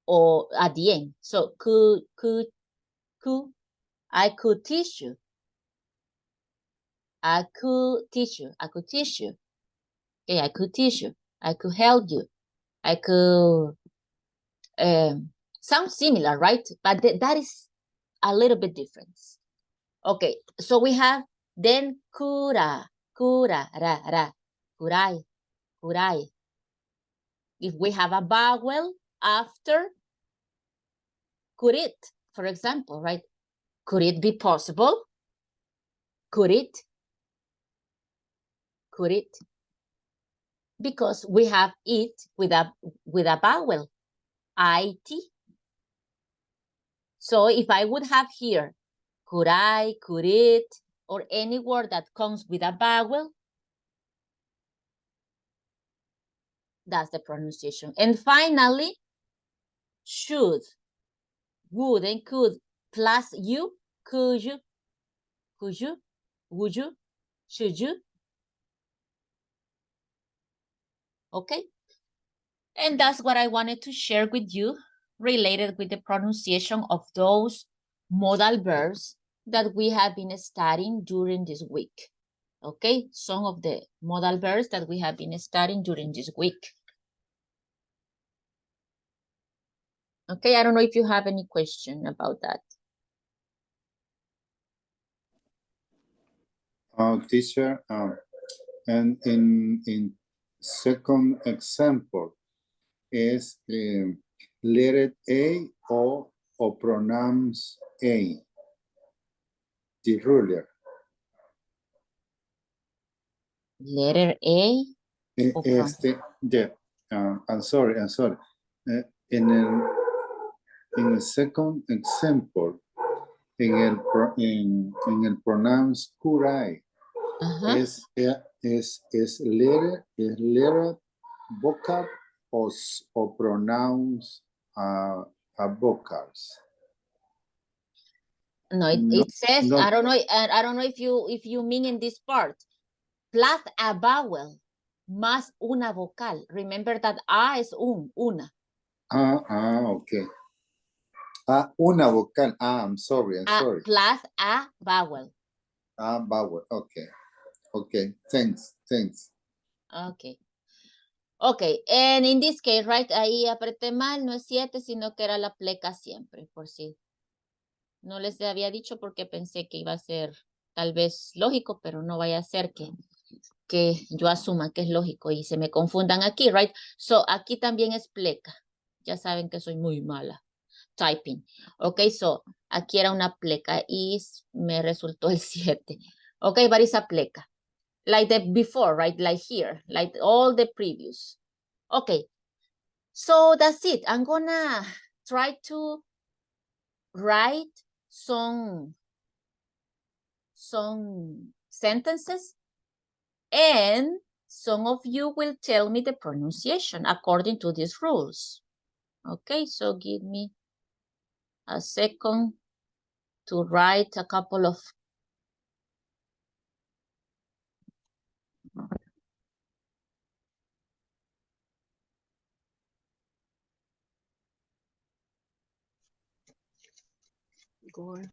or at the end. So could, I could teach you. I could teach you. I could teach you. Okay, I could teach you. I could help you. I could sound similar, right? But that is a little bit different. Okay, so we have then kura, ra, kurai. If we have a vowel after could it, for example, right? Could it be possible? Could it? Could it? Because we have it with a vowel, it. So if I would have here, could I, could it, or any word that comes with a vowel, that's the pronunciation. And finally, should, would, and could plus you, could you, would you, should you? Okay. And that's what I wanted to share with you related with the pronunciation of those modal verbs that we have been studying during this week. Okay, some of the modal verbs that we have been studying during this week. Okay, I don't know if you have any question about that. Teacher, and in second example is letter A or pronounce A, the ruler. Letter A. I'm sorry. En el second example, en el pronounce could es letter vocal o pronounce a vocals. No, it says, I don't know if you mean in this part, plus a vowel más una vocal. Remember that A is una. Okay. Una vocal. I'm sorry. Plus a vowel. Vowel. Okay. Thanks. Okay, and in this case, right, ahí apreté mal, no es 7, sino que era la pleca siempre, por si no les había dicho porque pensé que iba a ser tal vez lógico, pero no vaya a ser que yo asuma que es lógico y se me confundan aquí, right? So, aquí también es pleca. Ya saben que soy muy mala typing. Okay, so, aquí era una pleca y me resultó el 7. Okay, but it's a pleca. Like the before, right? Like here, like all the previous. Okay, so that's it. I'm gonna try to write some sentences and some of you will tell me the pronunciation according to these rules. Okay, so give me a second to write a couple of Go on.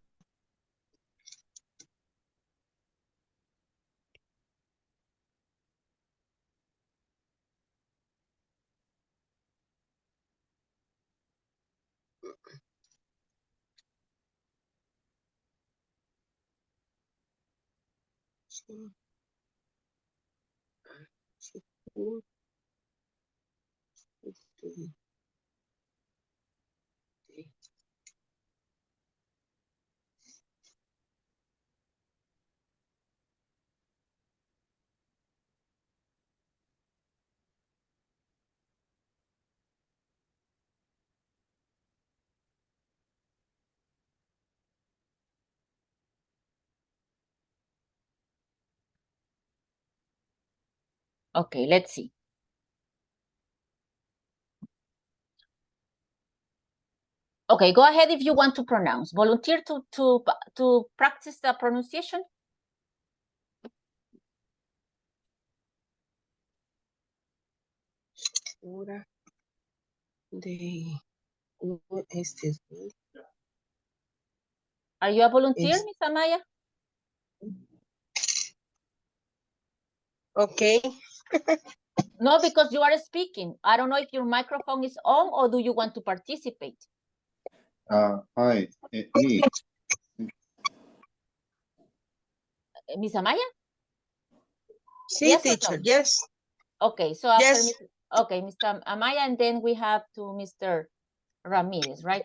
Okay, let's see. Okay, go ahead if you want to pronounce. Volunteer to practice the pronunciation. Hora de este es Are you a volunteer, Es- Miss Amaya? okay. No, because you are speaking. I don't know if your microphone is on or do you want to participate? Hi, me. Miss Amaya? Sí, Yes or teacher, no? yes. Okay, so after Yes. okay, Mr. Amaya, and then we have to Mr. Ramirez, right?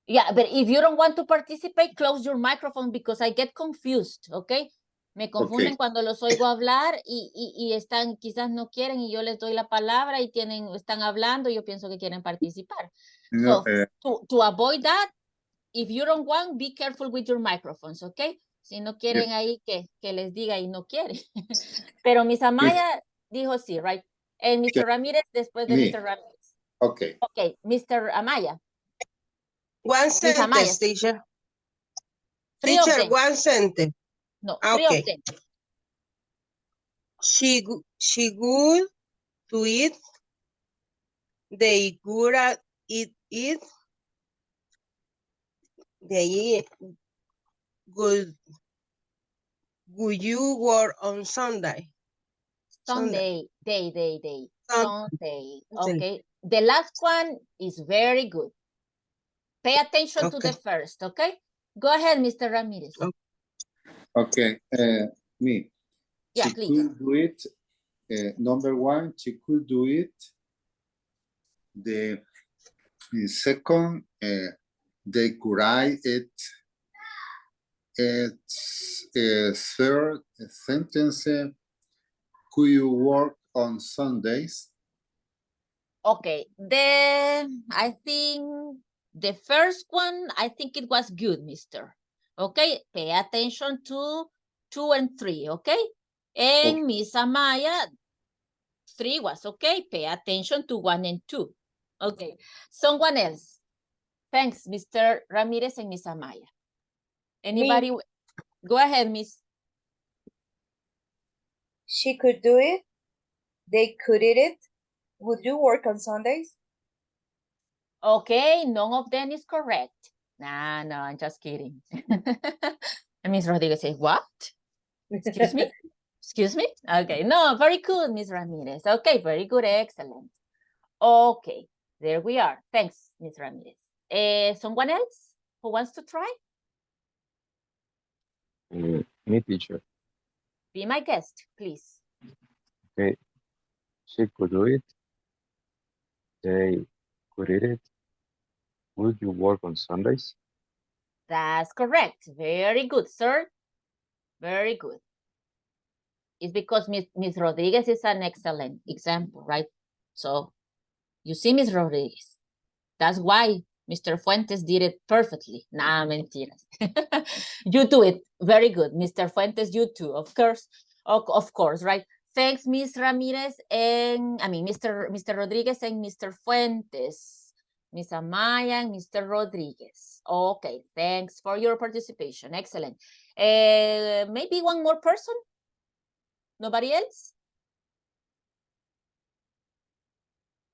Yeah, but if you don't want to participate, close your microphone because I get confused, okay? Me confunden cuando los oigo hablar y están, quizás no quieren y yo les doy la palabra y están hablando y yo pienso que quieren participar. No, So, to avoid that, if you don't want, be careful with your microphones, okay? Si no quieren ahí que les diga y no quiere. Pero Miss Amaya dijo sí, right? And Mr. Ramírez después de Me. Mr. Ramírez. Okay. Okay, Mr. Amaya. One Miss Amaya. sentence, teacher. Three of Teacher, them. one sentence. No, three of Okay. them. She good to eat. They good at it. They good. Would you work on Sunday? Sunday, day. Sun- Sunday, Sunday. okay. The last one is very good. Pay attention to the Okay. first, okay? Go ahead, Mr. Ramirez. Okay. Me. Yeah, She please. could do it. Number one, she could do it. The second, they could write it. It's third sentence. Could you work on Sundays? Okay, I think the first one, I think it was good, mister. Okay, pay attention to 2 and 3, okay? And Miss Amaya, 3 was okay. Pay attention to 1 and 2. Okay, someone else. Thanks, Mr. Ramirez and Miss Amaya. Anybody? Go ahead, Miss. She could do it. They could eat it. Would you work on Sundays? Okay, none of them is correct. Nah, no, I'm just kidding. And Miss Rodriguez says, what? Excuse me? Excuse me? Okay, no, very good, Miss Ramirez. Okay, very good, excellent. Okay, there we are. Thanks, Miss Ramirez. Someone else who wants to try? Me, teacher. Be my guest, please. Okay. She could do it. They could eat it. Would you work on Sundays? That's correct. Very good, sir. Very good. It's because Miss Rodriguez is an excellent example, right? So you see, Miss Rodriguez, that's why Mr. Fuentes did it perfectly. Nah, mentiras. You do it very good. Mr. Fuentes, you too, of course, right? Thanks, Miss Ramirez and, Mr. Rodriguez and Mr. Fuentes, Miss Amaya and Mr. Rodriguez. Okay, thanks for your participation. Excellent. Maybe one more person? Nobody else?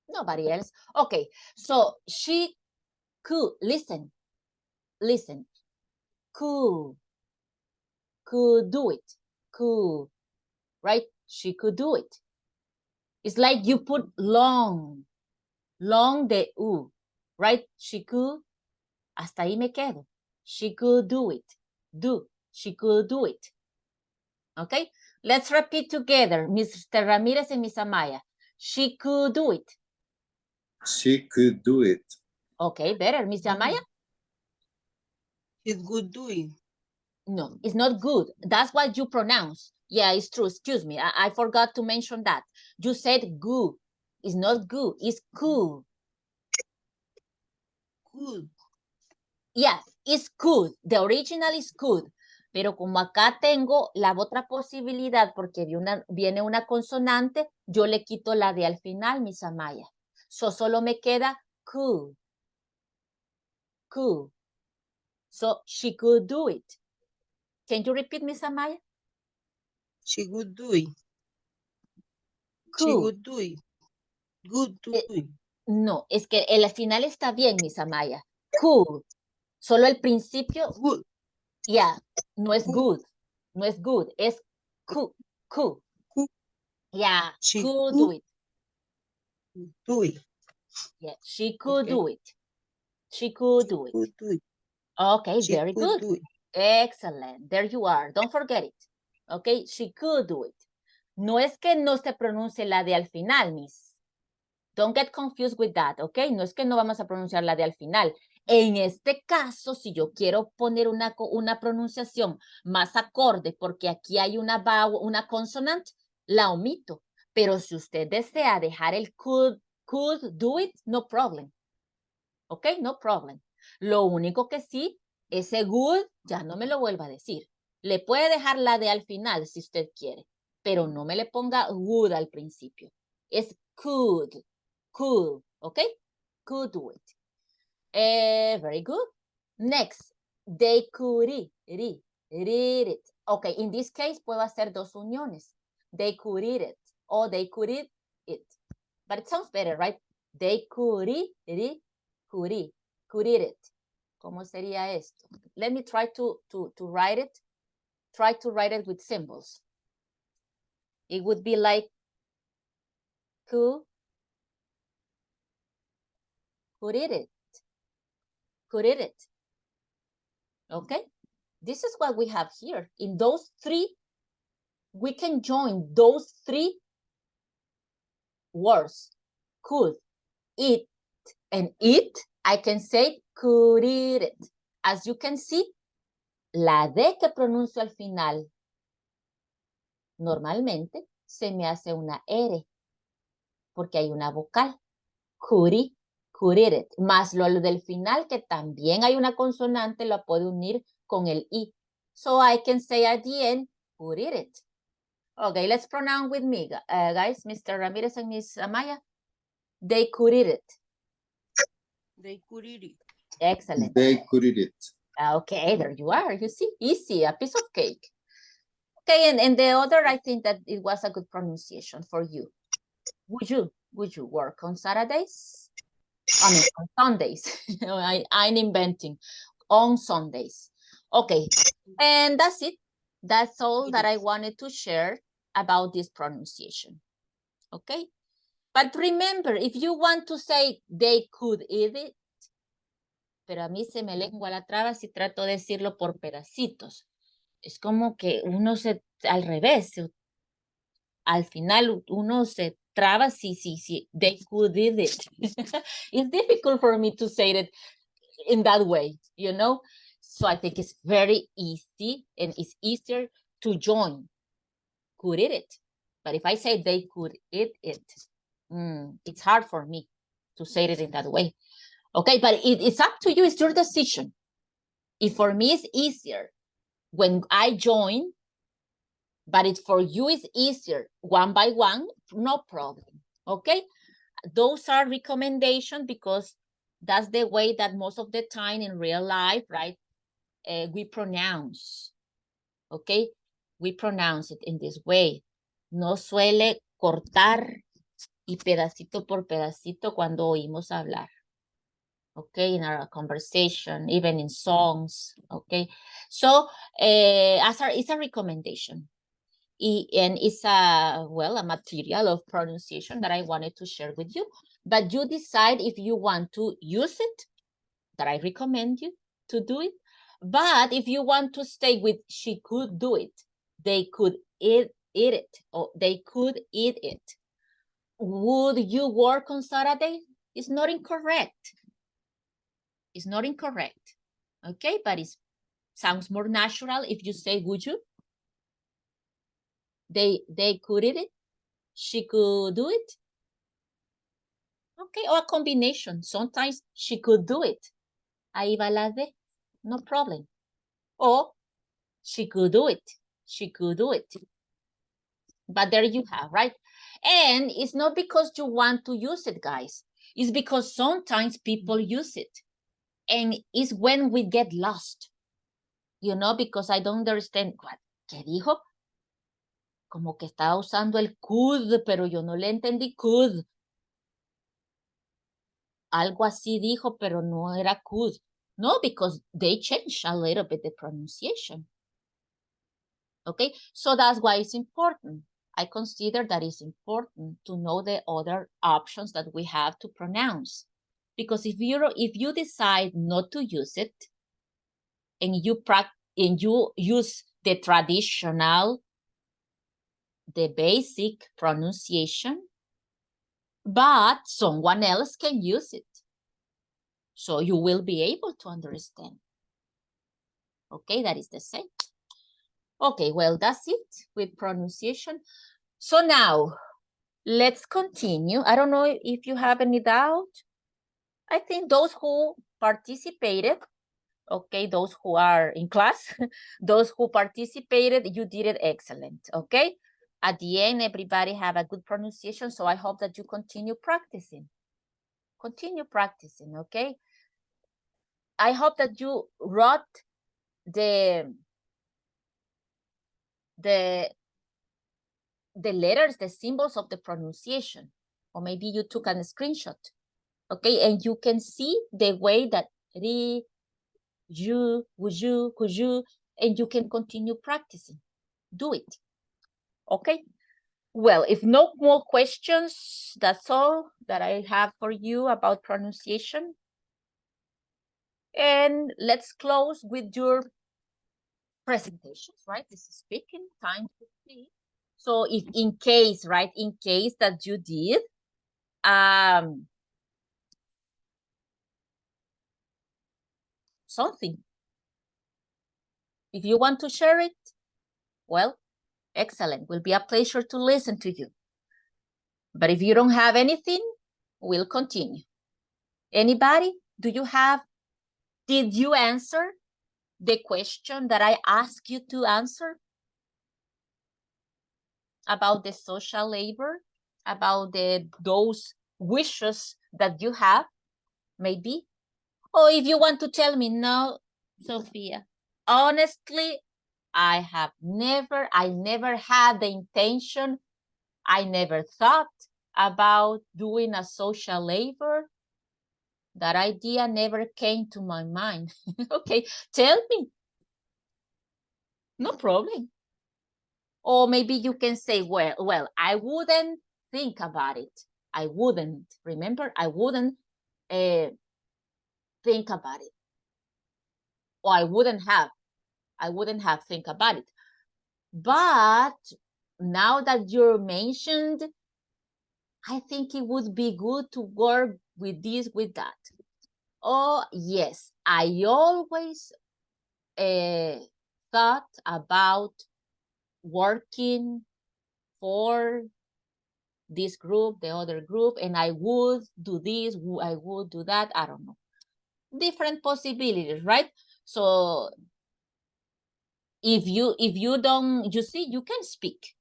Nobody else. Okay, so she could listen. could do it, could, right? She could do it. It's like you put long de U, right? She could, hasta ahí me quedo. She could do it, she could do it. Okay, let's repeat together, Mr. Ramirez and Miss Amaya. She could do it. She could do it. Okay, better. Miss Amaya? She could do it. No, it's not good. That's what you pronounce. Yeah, it's true. Excuse me. I forgot to mention that. You said good. It's not good. It's cool. Good. Yeah, it's good. The original is good. Pero como acá tengo la otra posibilidad porque viene una consonante, yo le quito la de al final, Miss Amaya. So solo me queda could. Could. So she could do it. Can you repeat, Miss Amaya? She would do it. Could. She would do it. Good do it. No, es que el final está bien, Miss Amaya. Could. Solo el principio, Good. yeah, no es good. No es good. Es could. Could. Yeah, She could do could it. do it. Yeah, she could Okay. do it. She could do it. Could do it. Okay, She very could good. do it. Excellent. There you are. Don't forget it. Okay, she could do it. No es que no se pronuncie la de al final, Miss. Don't get confused with that, okay? No es que no vamos a pronunciar la de al final. En este caso, si yo quiero poner una pronunciación más acorde, porque aquí hay una consonante, la omito. Pero si usted desea dejar el could do it, no problem. ¿Ok? No problem. Lo único que sí, ese good ya no me lo vuelva a decir. Le puede dejar la de al final si usted quiere, pero no me le ponga would al principio. Es could, ¿ok? Could do it. Very good. Next, they could read it. Ok, in this case puedo hacer dos uniones. They could read it or they could read it. But it sounds better, right? They could read it. ¿Cómo sería esto? Let me try to write it. Try to write it with symbols. It would be like could read it. Could read it. Okay? This is what we have here. In those three, we can join those three words. Could, it, and it. I can say could eat it. As you can see, la D que pronuncio al final, normalmente se me hace una R, porque hay una vocal. Could eat it. Más lo del final, que también hay una consonante, lo puedo unir con el I. So I can say at the end, could eat it. Okay, let's pronounce with me, guys. Mr. Ramirez and Miss Amaya. They could eat it. They could eat it. Excellent. They could eat it. Okay, there you are. You see, easy, a piece of cake. Okay, and the other, I think that it was a good pronunciation for you. Would you work on Saturdays? I mean, on Sundays. I'm inventing on Sundays. Okay, and that's it. That's all that I wanted to share about this pronunciation. Okay, but remember, if you want to say they could eat it, pero a mí se me lengua la traba si trato de decirlo por pedacitos. Es como que uno al revés, al final uno se traba si they could eat it. It's difficult for me to say it in that way, you know? So I think it's very easy and it's easier to join. Could eat it. But if I say they could eat it, it's hard for me to say it in that way. Okay, but it's up to you. It's your decision. If for me it's easier when I join, but for you it's easier one by one, no problem. Okay, those are recommendations because that's the way that most of the time in real life, right, we pronounce. Okay, we pronounce it in this way. No suele cortar y pedacito por pedacito cuando oímos hablar. okay, in our conversation, even in songs, okay? So it's a recommendation. And it's a material of pronunciation that I wanted to share with you. But you decide if you want to use it, that I recommend you to do it. But if you want to stay with she could do it, they could eat it, or they could eat it. Would you work on Saturday? It's not incorrect. It's not incorrect. Okay, but it sounds more natural if you say would you? They could eat it. She could do it. Okay, or a combination. Sometimes she could do it. Ahí va la de. No problem. Or she could do it. She could do it. But there you have, right? And it's not because you want to use it, guys. It's because sometimes people use it. And it's when we get lost, you know, because I don't understand. What? ¿Qué dijo? Como que estaba usando el could, pero yo no le entendí could. Algo así dijo, pero no era could. No, because they changed a little bit the pronunciation. Okay, so that's why it's important. I consider that it's important to know the other options that we have to pronounce. Because if you decide not to use it, and you use the traditional, the basic pronunciation, but someone else can use it. So you will be able to understand. Okay, that is the same. Okay, well, that's it with pronunciation. So now, let's continue. I don't know if you have any doubt. I think those who participated, okay, those who are in class, those who participated, you did it excellent, okay? At the end, everybody have a good pronunciation, so I hope that you continue practicing. Continue practicing, okay? I hope that you wrote the letters, the symbols of the pronunciation, or maybe you took a screenshot, okay? And you can see the way that ri, you, would you, could you, and you can continue practicing. Do it, okay? Well, if no more questions, that's all that I have for you about pronunciation. And let's close with your presentations, right? This is speaking, time to speak. So if in case, right, in case that you did, something, if you want to share it, well, excellent. Will be a pleasure to listen to you. But if you don't have anything, we'll continue. Anybody? Did you answer the question that I asked you to answer about the social labor, about those wishes that you have, maybe? Or if you want to tell me, no, Sophia, honestly, I never had the intention, I never thought about doing a social labor. That idea never came to my mind. Okay, tell me. No problem. Or maybe you can say, well, I wouldn't think about it. I wouldn't, remember, I wouldn't think about it. Or I wouldn't have think about it. But now that you're mentioned, I think it would be good to work with this, with that. Oh, yes, I always thought about working for this group, the other group, and I would do this, I would do that, I don't know. Different possibilities, right? So if you don't, you see, you can speak.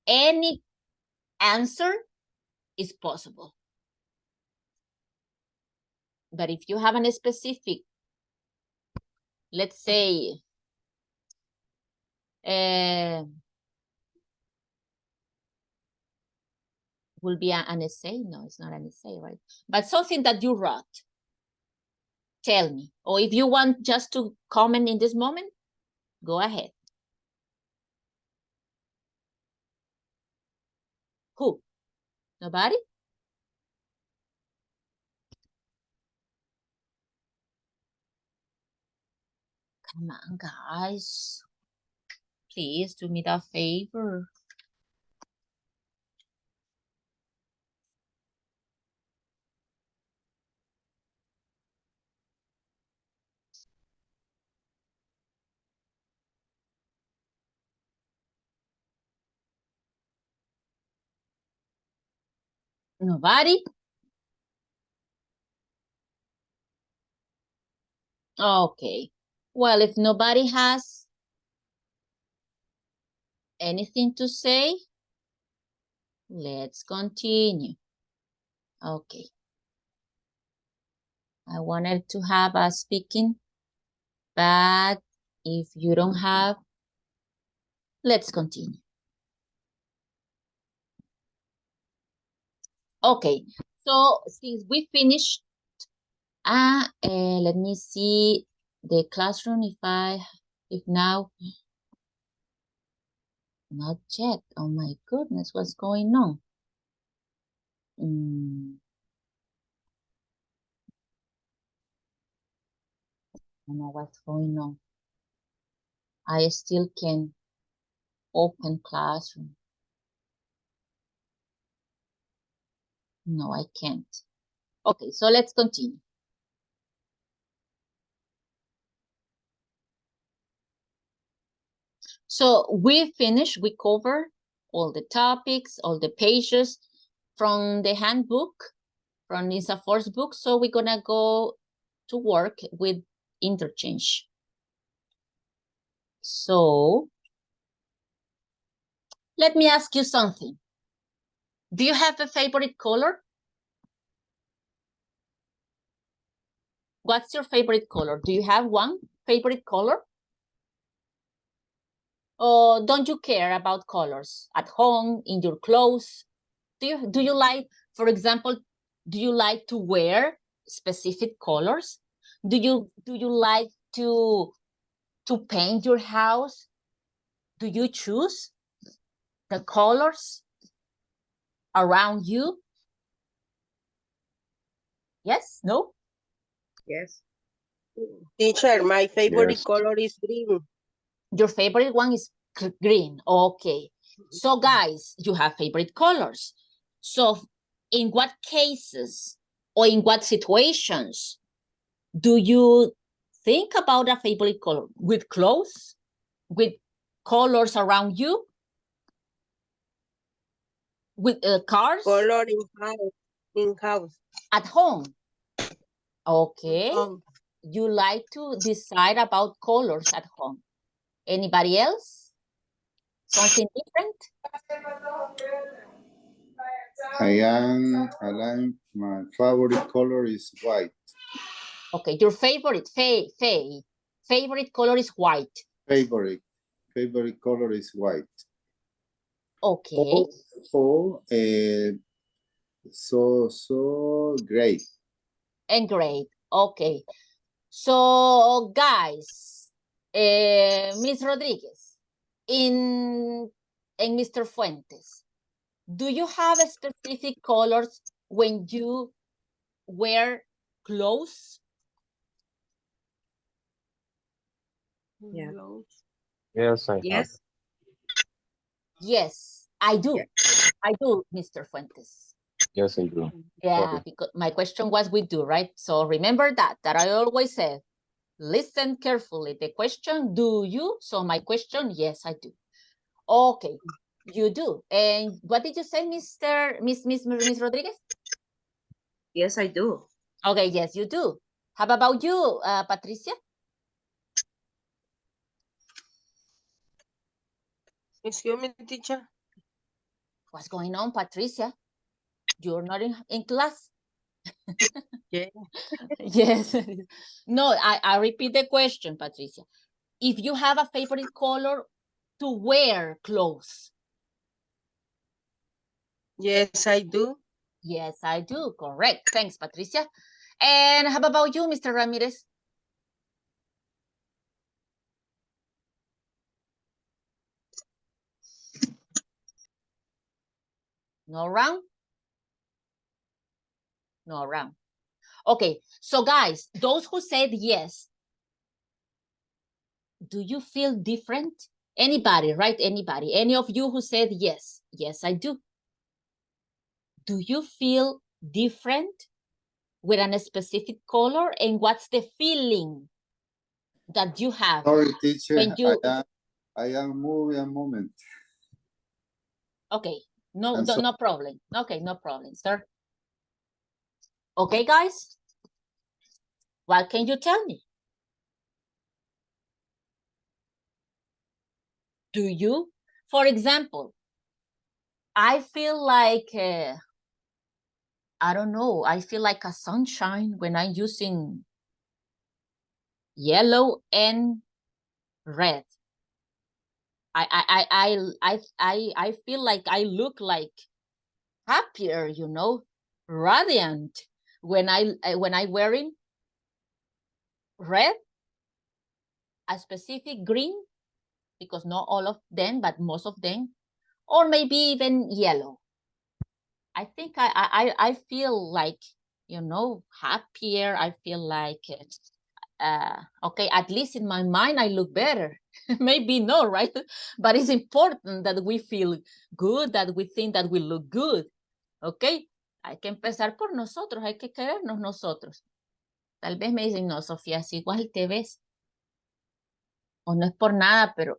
Any answer is possible. But if you have a specific, let's say, Will be an essay? No, it's not an essay, right? But something that you wrote. Tell me. Or if you want just to comment in this moment, go ahead. Who? Nobody? Come on, guys. Please do me that favor. Nobody? Okay. Well, if nobody has anything to say, let's continue. Okay. I wanted to have a speaking, but if you don't have, let's continue. Okay, so since we finished, let me see the classroom if now, not yet. Oh my goodness, what's going on? I don't know what's going on. I still can open classroom. No, I can't. Okay, so let's continue. So we finished, we covered all the topics, all the pages from the handbook, from Lisa Ford's book. So we're gonna go to work with interchange. So let me ask you something. Do you have a favorite color? What's your favorite color? Do you have one favorite color? Or don't you care about colors at home, in your clothes? Do you like, for example, do you like to wear specific colors? Do you like to paint your house? Do you choose the colors around you? Yes? No? Yes. Teacher, my favorite Yes. color is green. Your favorite one is green. Okay. So guys, you have favorite colors. So in what cases or in what situations do you think about a favorite color? With clothes? With colors around you? With cars? Color in house. In house. At home? Okay. You like to decide about colors at home. Anybody else? Something different? My favorite color is white. Okay, your favorite, favorite color is white. Favorite color is white. Okay. So gray. And gray. Okay. So guys, Miss Rodriguez, and Mr. Fuentes, do you have a specific colors when you wear clothes? Yeah. Yes, I have. Yes. Yes, I do. Yeah. I do, Mr. Fuentes. Yes, I do. Yeah, Sorry. because my question was we do, right? So remember that I always said, listen carefully. The question, do you? So my question, yes, I do. Okay, you do. And what did you say, Miss Rodriguez? Yes, I do. Okay, yes, you do. How about you, Patricia? Excuse me, teacher. What's going on, Patricia? You're not in class? Yeah. Yes. No, I repeat the question, Patricia. If you have a favorite color to wear clothes. Yes, I do. Yes, I do. Correct. Thanks, Patricia. And how about you, Mr. Ramirez? No round? No round. Okay, so guys, those who said yes, do you feel different? Anybody, right? Anybody? Any of you who said yes? Yes, I do. Do you feel different with a specific color? And what's the feeling that you have Sorry, teacher, when you... I am moving a moment. Okay, no, So, no problem. Okay, no problem, sir. Okay, guys, what can you tell me? Do you? For example, I feel like, I don't know, I feel like a sunshine when I'm using yellow and red. I feel like I look like happier, you know, radiant when I wearing red, a specific green, because not all of them, but most of them, or maybe even yellow. I think I feel like, you know, happier. I feel like, okay, at least in my mind, I look better. Maybe no, right? But it's important that we feel good, that we think that we look good. Okay, hay que empezar por nosotros, hay que querernos nosotros. Tal vez me dicen, no, Sofía, si igual te ves, o no es por nada, pero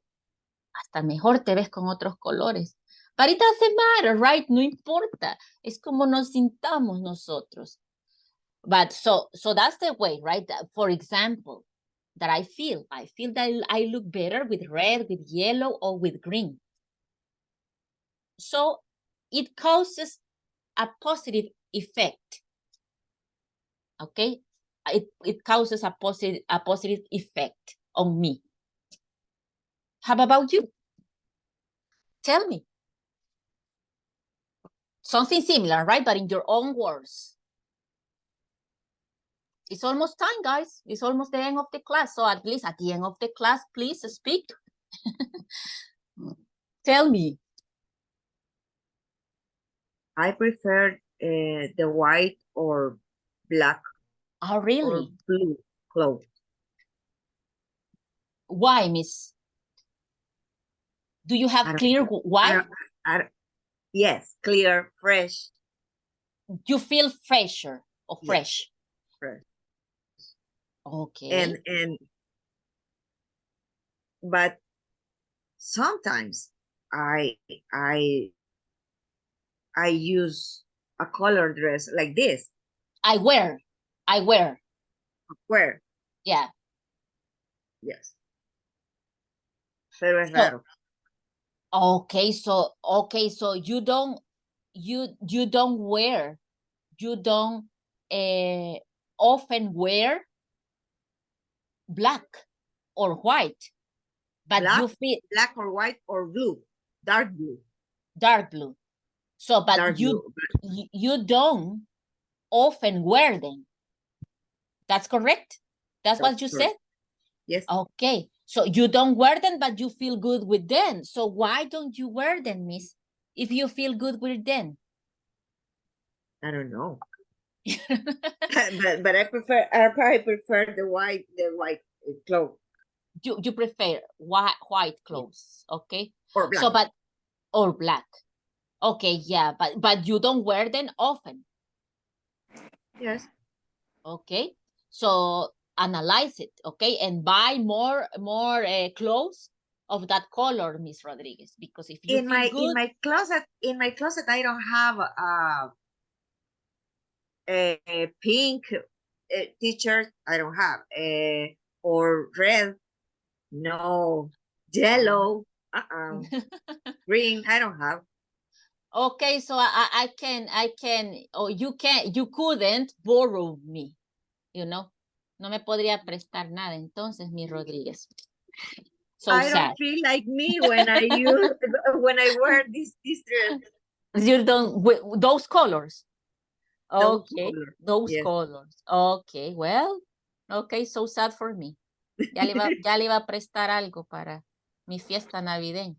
hasta mejor te ves con otros colores. But it doesn't matter, right? No importa. Es como nos sintamos nosotros. But so that's the way, right? For example, that I feel that I look better with red, with yellow, or with green. So it causes a positive effect. Okay? It causes a positive effect on me. How about you? Tell me. Something similar, right? But in your own words. It's almost time, guys. It's almost the end of the class. So at least at the end of the class, please speak. Tell me. I prefer the white or black Oh, or really? blue clothes. Why, miss? Do you have clear white? Yes, clear, fresh. You feel fresher or Yes. fresh? Fresh. Okay. But sometimes I use a color dress like this. I wear. Where? Yeah. Yes. Pero es raro. Okay, so you don't often wear black or white, but Black, you feel black or white or blue, dark blue. dark blue. So, but Dark you blue. you don't often wear them. That's correct? That's what you said? Yes. Okay. So you don't wear them, but you feel good with them. So why don't you wear them, miss? If you feel good with them. I don't know. but I prefer the white clothes. You prefer white clothes, okay? Or black. So, but or black. Okay, yeah, but you don't wear them often. Yes. Okay, so analyze it, okay, and buy more clothes of that color, Miss Rodriguez, because if you feel good, in my closet I don't have a pink t-shirt. I don't have or red. No, yellow. Green. I don't have. Okay, so I can, or you couldn't borrow me, you know. No me podría prestar nada entonces, Miss Rodriguez. So I sad. don't feel like me when I wear this dress. You don't, those colors. Those Okay, colors, those yes. colors. Okay, well, okay, so sad for me. Ya le iba a prestar algo para mi fiesta navideña.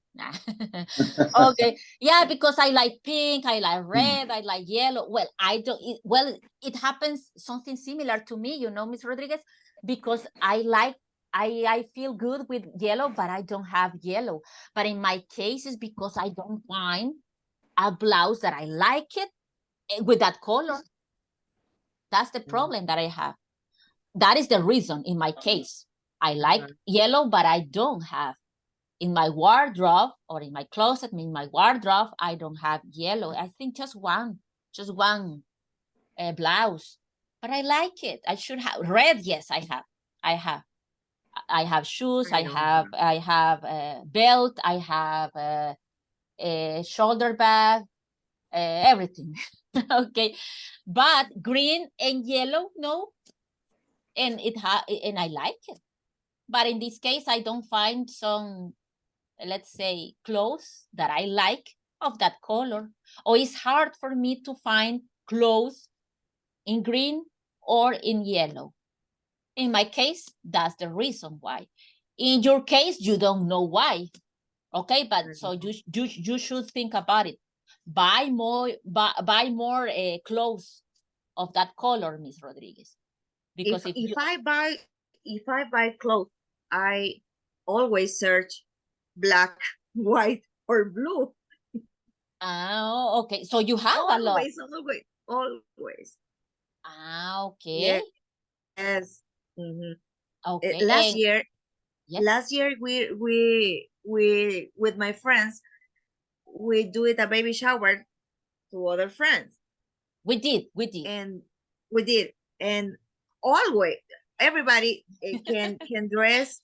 Okay, yeah, because I like pink, I like red, I like yellow. Well, I don't, it happens something similar to me, you know, Miss Rodriguez, because I feel good with yellow, but I don't have yellow. But in my case, it's because I don't find a blouse that I like it with that color. That's the problem that I have. That is the reason in my case. I like yellow, but I don't have in my wardrobe or in my closet, in my wardrobe, I don't have yellow. I think just one blouse, but I like it. I should have red. Yes, I have shoes. I have a belt. I have a shoulder bag, everything. Okay, but green and yellow, no. And I like it. But in this case, I don't find some, let's say, clothes that I like of that color. Or it's hard for me to find clothes in green or in yellow. In my case, that's the reason why. In your case, you don't know why. Okay, but so you should think about it. Buy more clothes of that color, Miss Rodriguez. Because if I buy clothes, I always search black, white, or blue. Oh, okay. So you have a lot. Always. Okay. Yes. Mm-hmm. Okay. Last year, yes. we with my friends, we do it a baby shower to other friends. We did. And we did. And always everybody can dress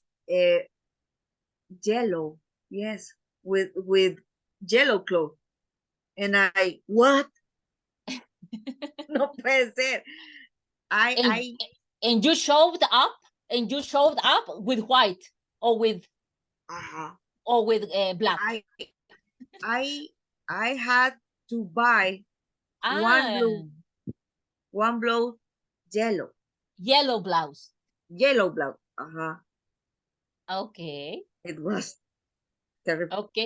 yellow. Yes, with yellow clothes. And I, what? No puede ser. And you showed up with white or with black. I had to buy one blouse yellow. Yellow blouse. Okay. It was terrible. Okay.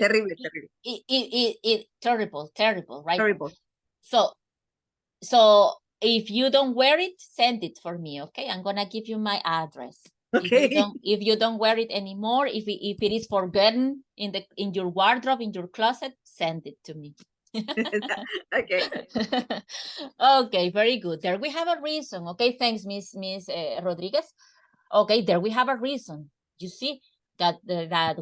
Terrible. Terrible, right? Terrible. So if you don't wear it, send it for me, okay? I'm gonna give you my address. Okay. If you don't wear it anymore, if it is forgotten in your wardrobe, in your closet, send it to me. Okay. Okay, very good. There we have a reason. Okay, thanks, Miss Rodriguez. Okay, there we have a reason. You see that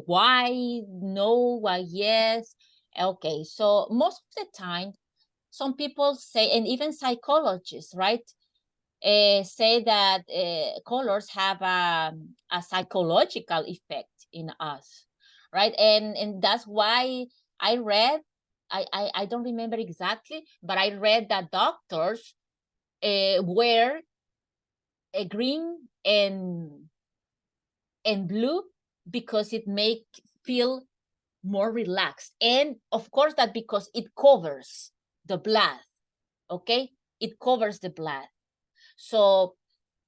why no, why yes. Okay, so most of the time, some people say, and even psychologists, right, say that colors have a psychological effect in us, right? And that's why I read, I don't remember exactly, but I read that doctors wear a green and blue because it make feel more relaxed. And of course that because it covers the blood, okay? It covers the blood. So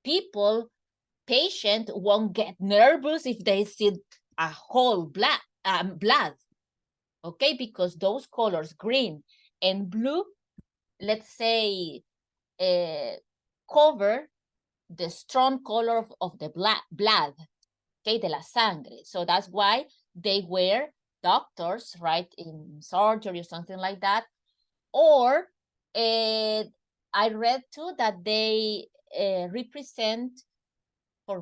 patient won't get nervous if they see a whole blood, okay? Because those colors, green and blue, let's say, cover the strong color of the blood, okay, de la sangre. So that's why they wear, doctors, right, in surgery or something like that. Or I read too that they represent for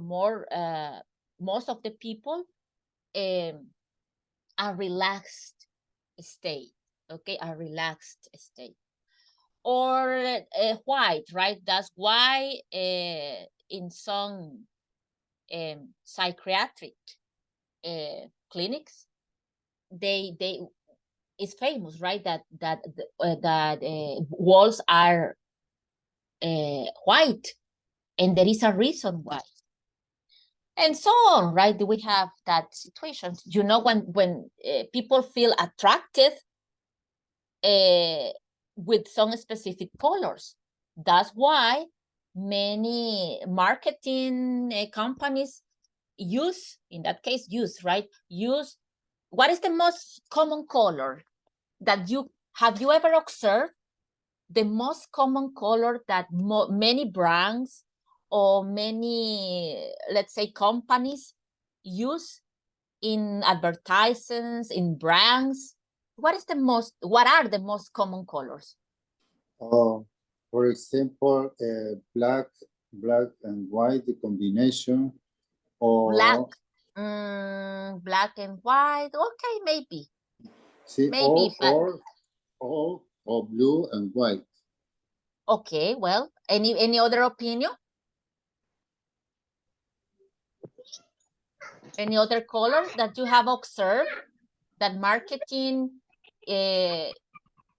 most of the people a relaxed state, okay, a relaxed state. Or white, right? That's why in some psychiatric clinics, they it's famous, right? That walls are white, and there is a reason why. And so on, right? We have that situation. You know, when people feel attracted with some specific colors. That's why many marketing companies use, in that case, use, what is the most common color that have you ever observed? The most common color that many brands or many, let's say, companies use in advertisements, in brands. What are the most common colors? For example, black and white, the combination, or black and white. Okay, maybe. see, Maybe, or blue and white. Okay, well, any other opinion? Any other color that you have observed that marketing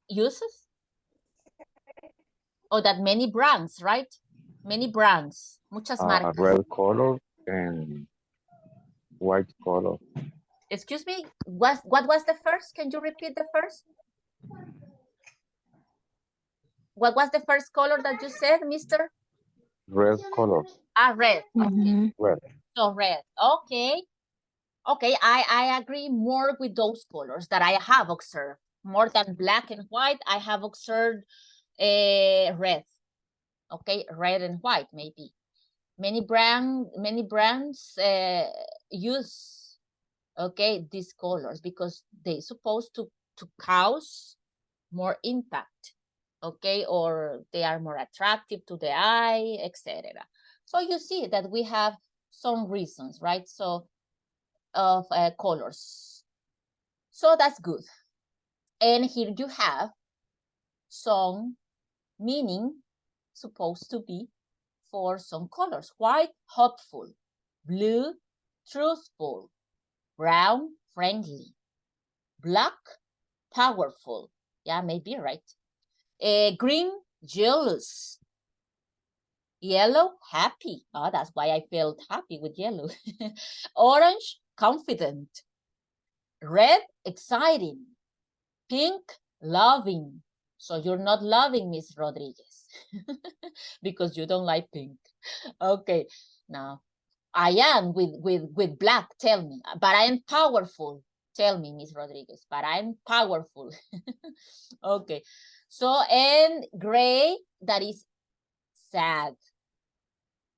uses? Or that many brands, right? Many brands, muchas marcas. Red color and white color. Excuse me, what was the first? Can you repeat the first? What was the first color that you said, mister? Red color. Red. Okay. Red. So red. Okay. Okay, I agree more with those colors that I have observed. More than black and white, I have observed red. Okay, red and white maybe. Many brands use, okay, these colors because they're supposed to cause more impact, okay, or they are more attractive to the eye, etc. So you see that we have some reasons, right? So of colors. So that's good. And here you have some meaning supposed to be for some colors. White, hopeful. Blue, truthful. Brown, friendly. Black, powerful. Yeah, maybe, right? Green, jealous. Yellow, happy. Oh, that's why I felt happy with yellow. Orange, confident. Red, exciting. Pink, loving. So you're not loving Miss Rodriguez because you don't like pink. Okay, now I am with black, tell me, but I am powerful. Tell me, Miss Rodriguez, but I'm powerful. Okay, so and gray, that is sad.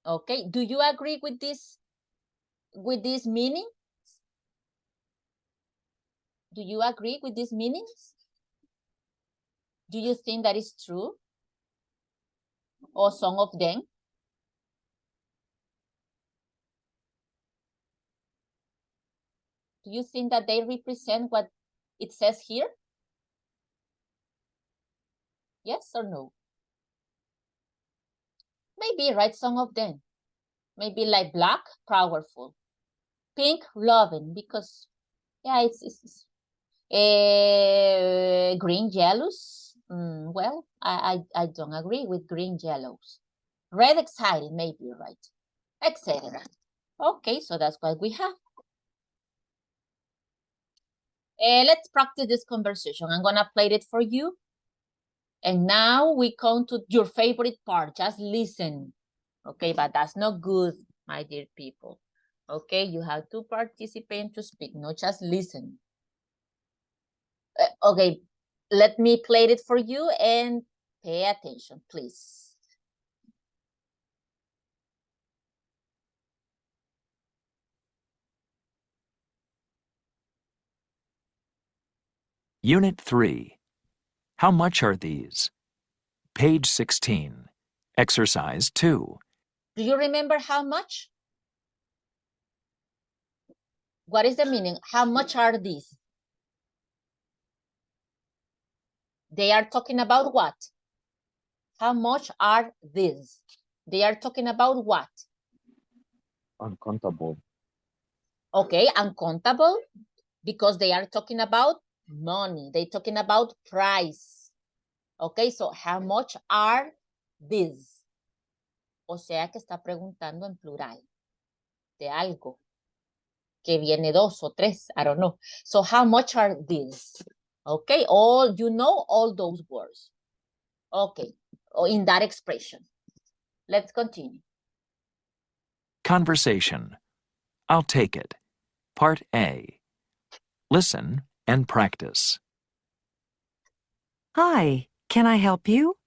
Okay, do you agree with this meaning? Do you agree with these meanings? Do you think that is true? Or some of them? Do you think that they represent what it says here? Yes or no? Maybe, right, some of them. Maybe like black, powerful. Pink, loving, because, yeah, it's green, jealous. Well, I don't agree with green, jealous. Red, excited, maybe, right, etc. Okay, so that's what we have. Let's practice this conversation. I'm gonna play it for you. And now we come to your favorite part, just listen. Okay, but that's not good, my dear people. Okay, you have to participate and to speak, not just listen. Okay, let me play it for you and pay attention, please. Unit 3. How much are these? Page 16. Exercise 2. Do you remember how much? What is the meaning? How much are these? They are talking about what? How much are these? They are talking about what? Uncountable. Okay, uncountable, because they are talking about money. They're talking about price. Okay, so how much are these? O sea que está preguntando en plural de algo que viene dos o tres, I don't know. So how much are these? Okay, all you know all those words. Okay, in that expression. Let's continue. Conversation. I'll take it. Part A. Listen and practice. Hi, can I help you?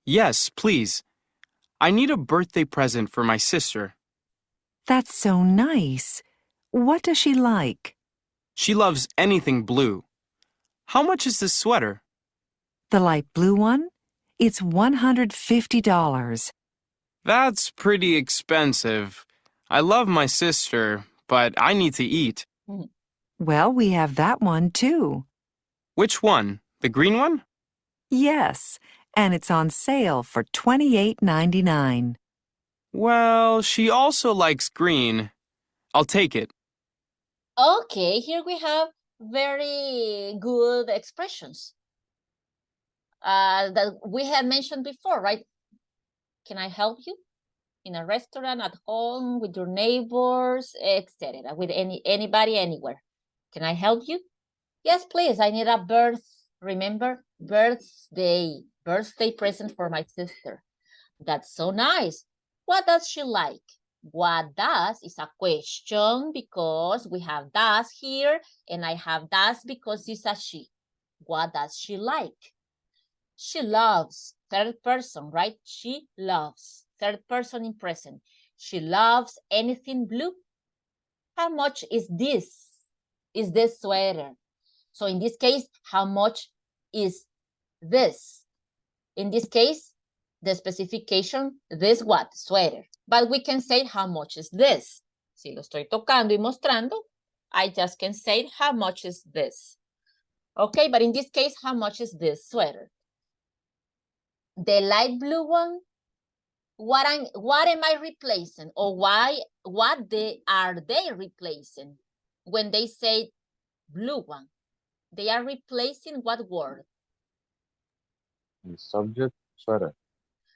Yes, please. I need a birthday present for my sister. That's so nice. What does she like? She loves anything blue. How much is this sweater? The light blue one? It's $150. That's pretty expensive. I love my sister, but I need to eat. Well, we have that one too. Which one? The green one? Yes, and it's on sale for $28.99. Well, she also likes green. I'll take it. Okay, here we have very good expressions that we have mentioned before, right? Can I help you? In a restaurant, at home, with your neighbors, etc., with anybody, anywhere. Can I help you? Yes, please. I need a remember, birthday present for my sister. That's so nice. What does she like? What does is a question because we have does here, and I have does because it's a she. What does she like? She loves, third person, right? She loves, third person in present. She loves anything blue. How much is this? Is this sweater? So in this case, how much is this? In this case, the specification, this what? Sweater. But we can say how much is this? Si lo estoy tocando y mostrando, I just can say how much is this? Okay, but in this case, how much is this sweater? The light blue one, what am I replacing? Or what are they replacing when they say blue one? They are replacing what word? The subject, sweater.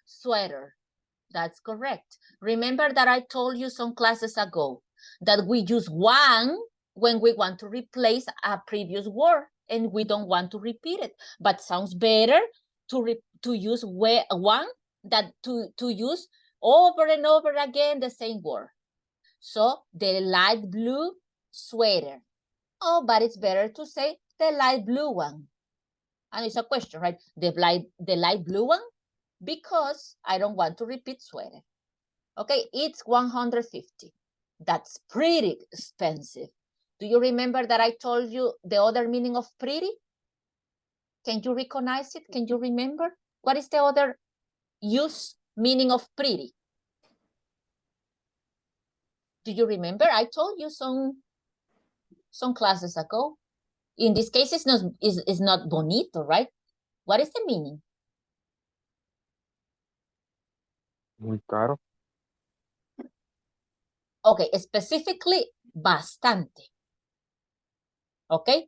Sweater. That's correct. Remember that I told you some classes ago that we use one when we want to replace a previous word and we don't want to repeat it. But sounds better to use one than to use over and over again the same word. So the light blue sweater. Oh, but it's better to say the light blue one. And it's a question, right? The light blue one, because I don't want to repeat sweater. Okay, it's 150. That's pretty expensive. Do you remember that I told you the other meaning of pretty? Can you recognize it? Can you remember? What is the other meaning of pretty? Do you remember? I told you some classes ago. In this case, it's not bonito, right? What is the meaning? Muy caro. Okay, specifically, bastante. Okay,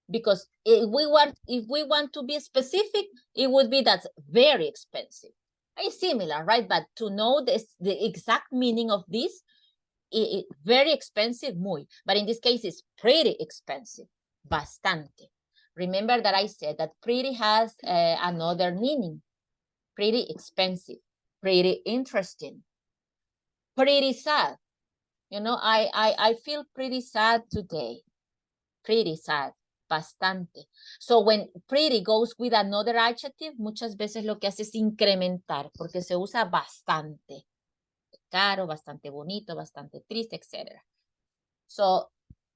because if we want to be specific, it would be that's very expensive. It's similar, right? But to know the exact meaning of this, very expensive, muy. But in this case, it's pretty expensive, bastante. Remember that I said that pretty has another meaning. Pretty expensive, pretty interesting, pretty sad. You know, I feel pretty sad today. Pretty sad, bastante. So when pretty goes with another adjective, muchas veces lo que hace es incrementar, porque se usa bastante. Caro, bastante bonito, bastante triste, etc. So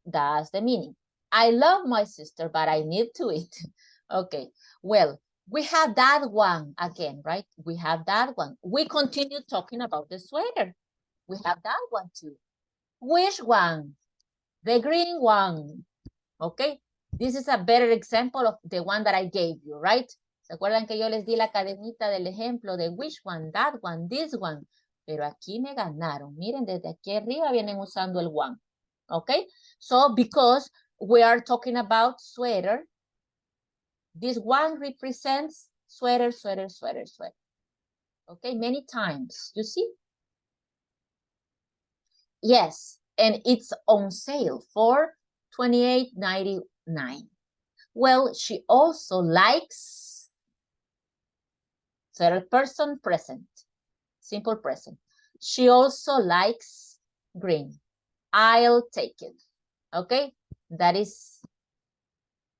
that's the meaning. I love my sister, but I need to eat. Okay, well, we have that one again, right? We have that one. We continue talking about the sweater. We have that one too. Which one? The green one. Okay, this is a better example of the one that I gave you, right? ¿Se acuerdan que yo les di la cadenita del ejemplo de which one, that one, this one? Pero aquí me ganaron. Miren, desde aquí arriba vienen usando el one. Okay, so because we are talking about sweater, this one represents sweater, sweater, sweater, sweater. Okay, many times, you see? Yes, and it's on sale for $28.99. Well, she also likes third person present, simple present. She also likes green. I'll take it. Okay, that is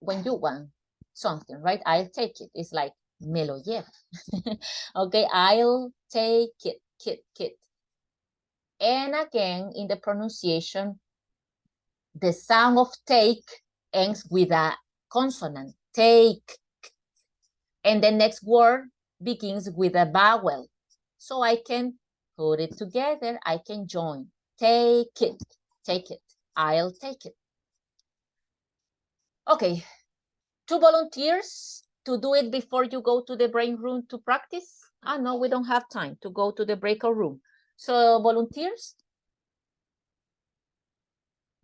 when you want something, right? I'll take it. It's like me lo llevo. Okay, I'll take it, kit. And again, in the pronunciation, the sound of take ends with a consonant, take. And the next word begins with a vowel. So I can put it together, I can join. Take it, I'll take it. Okay, 2 volunteers to do it before you go to the break room to practice. No, we don't have time to go to the breakout room. So volunteers,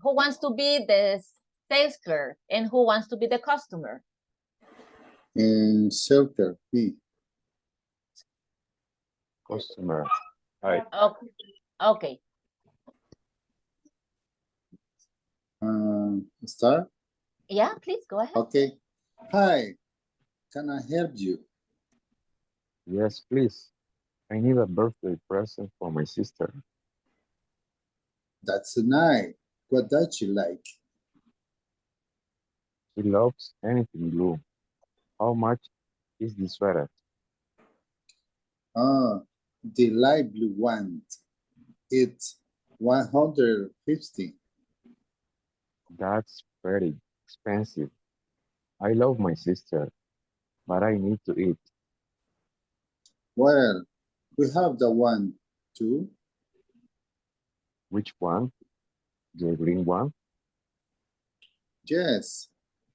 who wants to be the sales clerk and who wants to be the customer? And shelter, B. Customer. Hi. Okay. Start? Yeah, please go ahead. Okay. Hi, can I help you? Yes, please. I need a birthday present for my sister. That's nice. What does she like? She loves anything blue. How much is this sweater? The light blue one. It's 150. That's very expensive. I love my sister, but I need to eat. Well, we have the one too. Which one? The green one? Yes,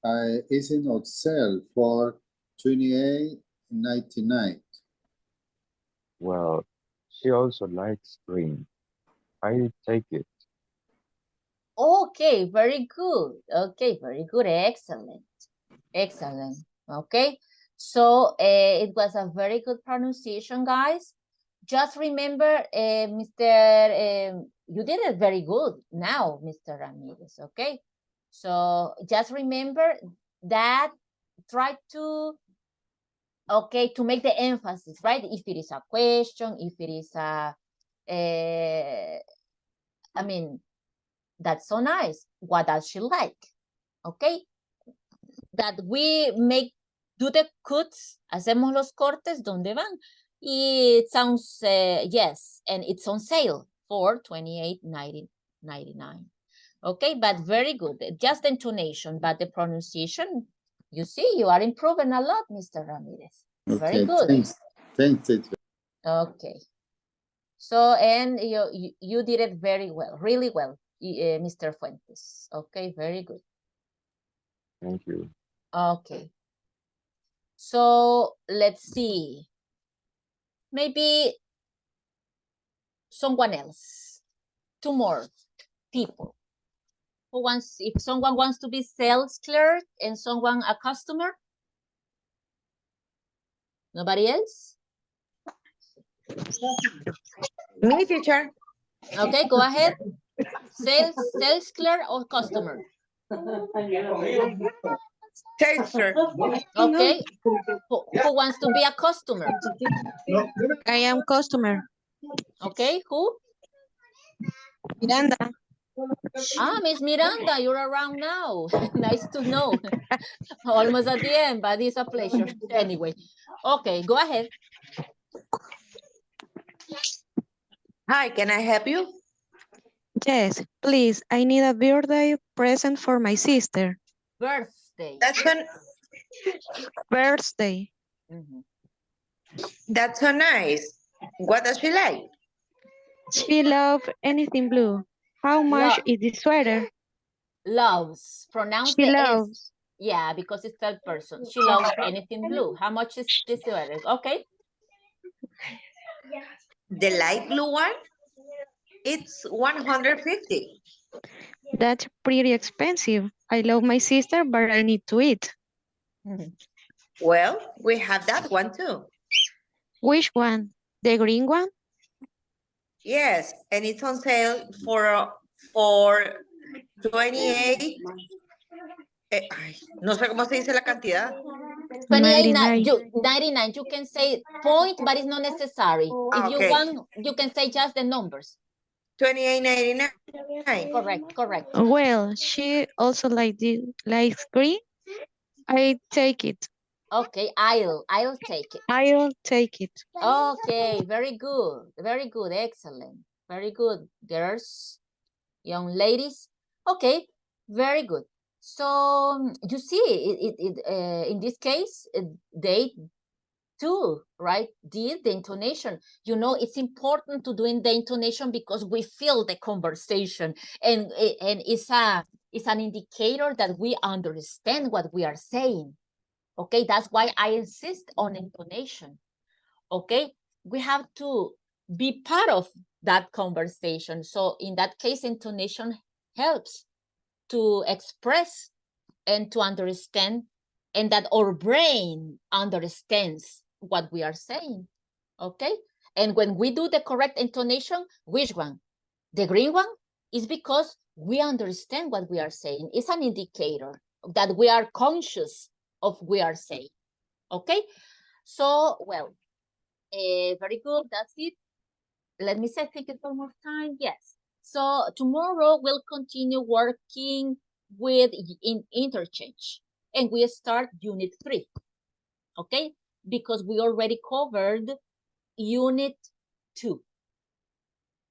it's on sale for $28.99. Well, she also likes green. I'll take it. Okay, very good. Okay, very good. Excellent. Excellent. Okay. So it was a very good pronunciation, guys. Just remember, you did it very good now, Mr. Ramirez. Okay. So just remember that, try to, okay, to make the emphasis, right? If it is a question, if it is I mean, that's so nice. What does she like? Okay. That we do the cuts, hacemos los cortes, ¿dónde van? It sounds, yes, and it's on sale for $28.99. Okay, but very good. Just the intonation, but the pronunciation, you see, you are improving a lot, Mr. Ramirez. Very good. Thanks. Thanks, teacher. Okay. So, and you did it very well, really well, Mr. Fuentes. Okay, very good. Thank you. Okay. So let's see. Maybe someone else. 2 more people. Who wants, if someone wants to be sales clerk and someone a customer? Nobody else? Me, teacher. Okay, go ahead. Sales clerk or customer? Sales clerk. Okay. Who wants to be a customer? I am customer. Okay, who? Miranda. Miss Miranda, you're around now. Nice to know. Almost at the end, but it's a pleasure. Anyway, okay, go ahead. Hi, can I help you? Yes, please. I need a birthday present for my sister. Birthday. Birthday. That's so nice. What does she like? She loves anything blue. How much is the sweater? Loves. Pronounce She the loves. S. Yeah, because it's third person. She loves anything blue. How much is this sweater? Okay. The light blue one? It's 150. That's pretty expensive. I love my sister, but I need to eat. Well, we have that one too. Which one? The green one? Yes, and it's on sale for 28. Ay, no sé cómo se dice la cantidad. 28, 99. 99, you can say point, but it's not necessary. If you Okay. want, you can say just the numbers. 28.99. Correct. Well, she also likes green. I take it. Okay, I'll take it. I'll take it. Okay, very good, excellent. Very good, girls, young ladies. Okay, very good. So you see, in this case, they too, right, did the intonation. You know, it's important to do the intonation because we feel the conversation, and it's an indicator that we understand what we are saying. Okay, that's why I insist on intonation. Okay, we have to be part of that conversation. So in that case, intonation helps to express and to understand, and that our brain understands what we are saying. Okay, and when we do the correct intonation, which one? The green one is because we understand what we are saying. It's an indicator that we are conscious of what we are saying. Okay, so well, very good. That's it. Let me say, think it one more time. Yes. So tomorrow we'll continue working with interchange, and we start unit 3. Okay, because we already covered unit 2.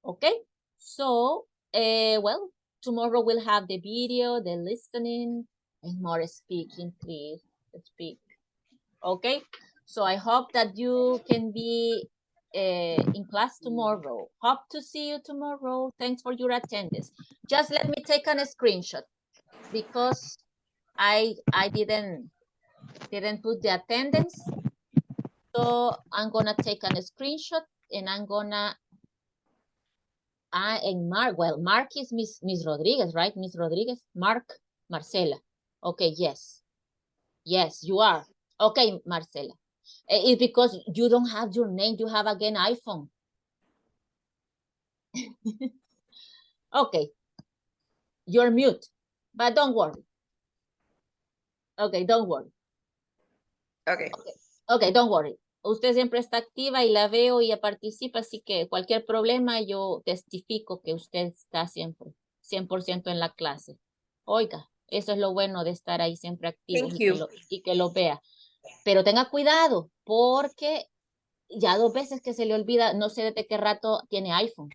Okay, so well, tomorrow we'll have the video, the listening, and more speaking. Please speak. Okay, so I hope that you can be in class tomorrow. Hope to see you tomorrow. Thanks for your attendance. Just let me take a screenshot because I didn't put the attendance. So I'm gonna take a screenshot and I'm gonna and Mark. Well, Mark is Miss Rodriguez, right? Miss Rodriguez, Mark, Marcela. Okay, yes, you are. Okay, Marcela. It's because you don't have your name. You have again iPhone. Okay, you're mute, but don't worry. Okay, don't worry. Okay, don't worry. Usted siempre está activa y la veo y participa, así que cualquier problema yo testifico que usted está siempre 100% en la clase. Oiga, eso es lo bueno de estar ahí siempre activo y que lo vea. Pero tenga cuidado porque ya 2 veces que se le olvida, no sé desde qué rato tiene iPhone.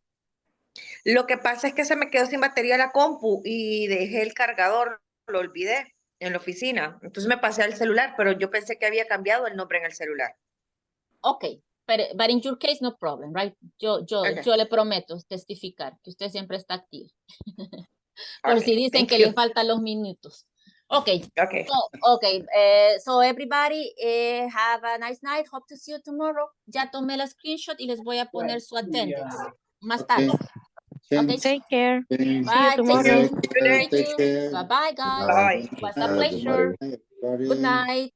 Lo que pasa es que se me quedó sin batería la compu y dejé el cargador, lo olvidé en la oficina. Entonces me pasé al celular, pero yo pensé que había cambiado el nombre en el celular. Okay, but in your case, no problem, right? Yo le prometo testificar que usted siempre está activo. Por si dicen que le faltan los minutos. Okay. So everybody have a nice night. Hope to see you tomorrow. Ya tomé la screenshot y les voy a poner su attendance más tarde. Okay. Take care. Bye. See you tomorrow. Thank you. Bye-bye, guys. Bye. It was a pleasure. Good night.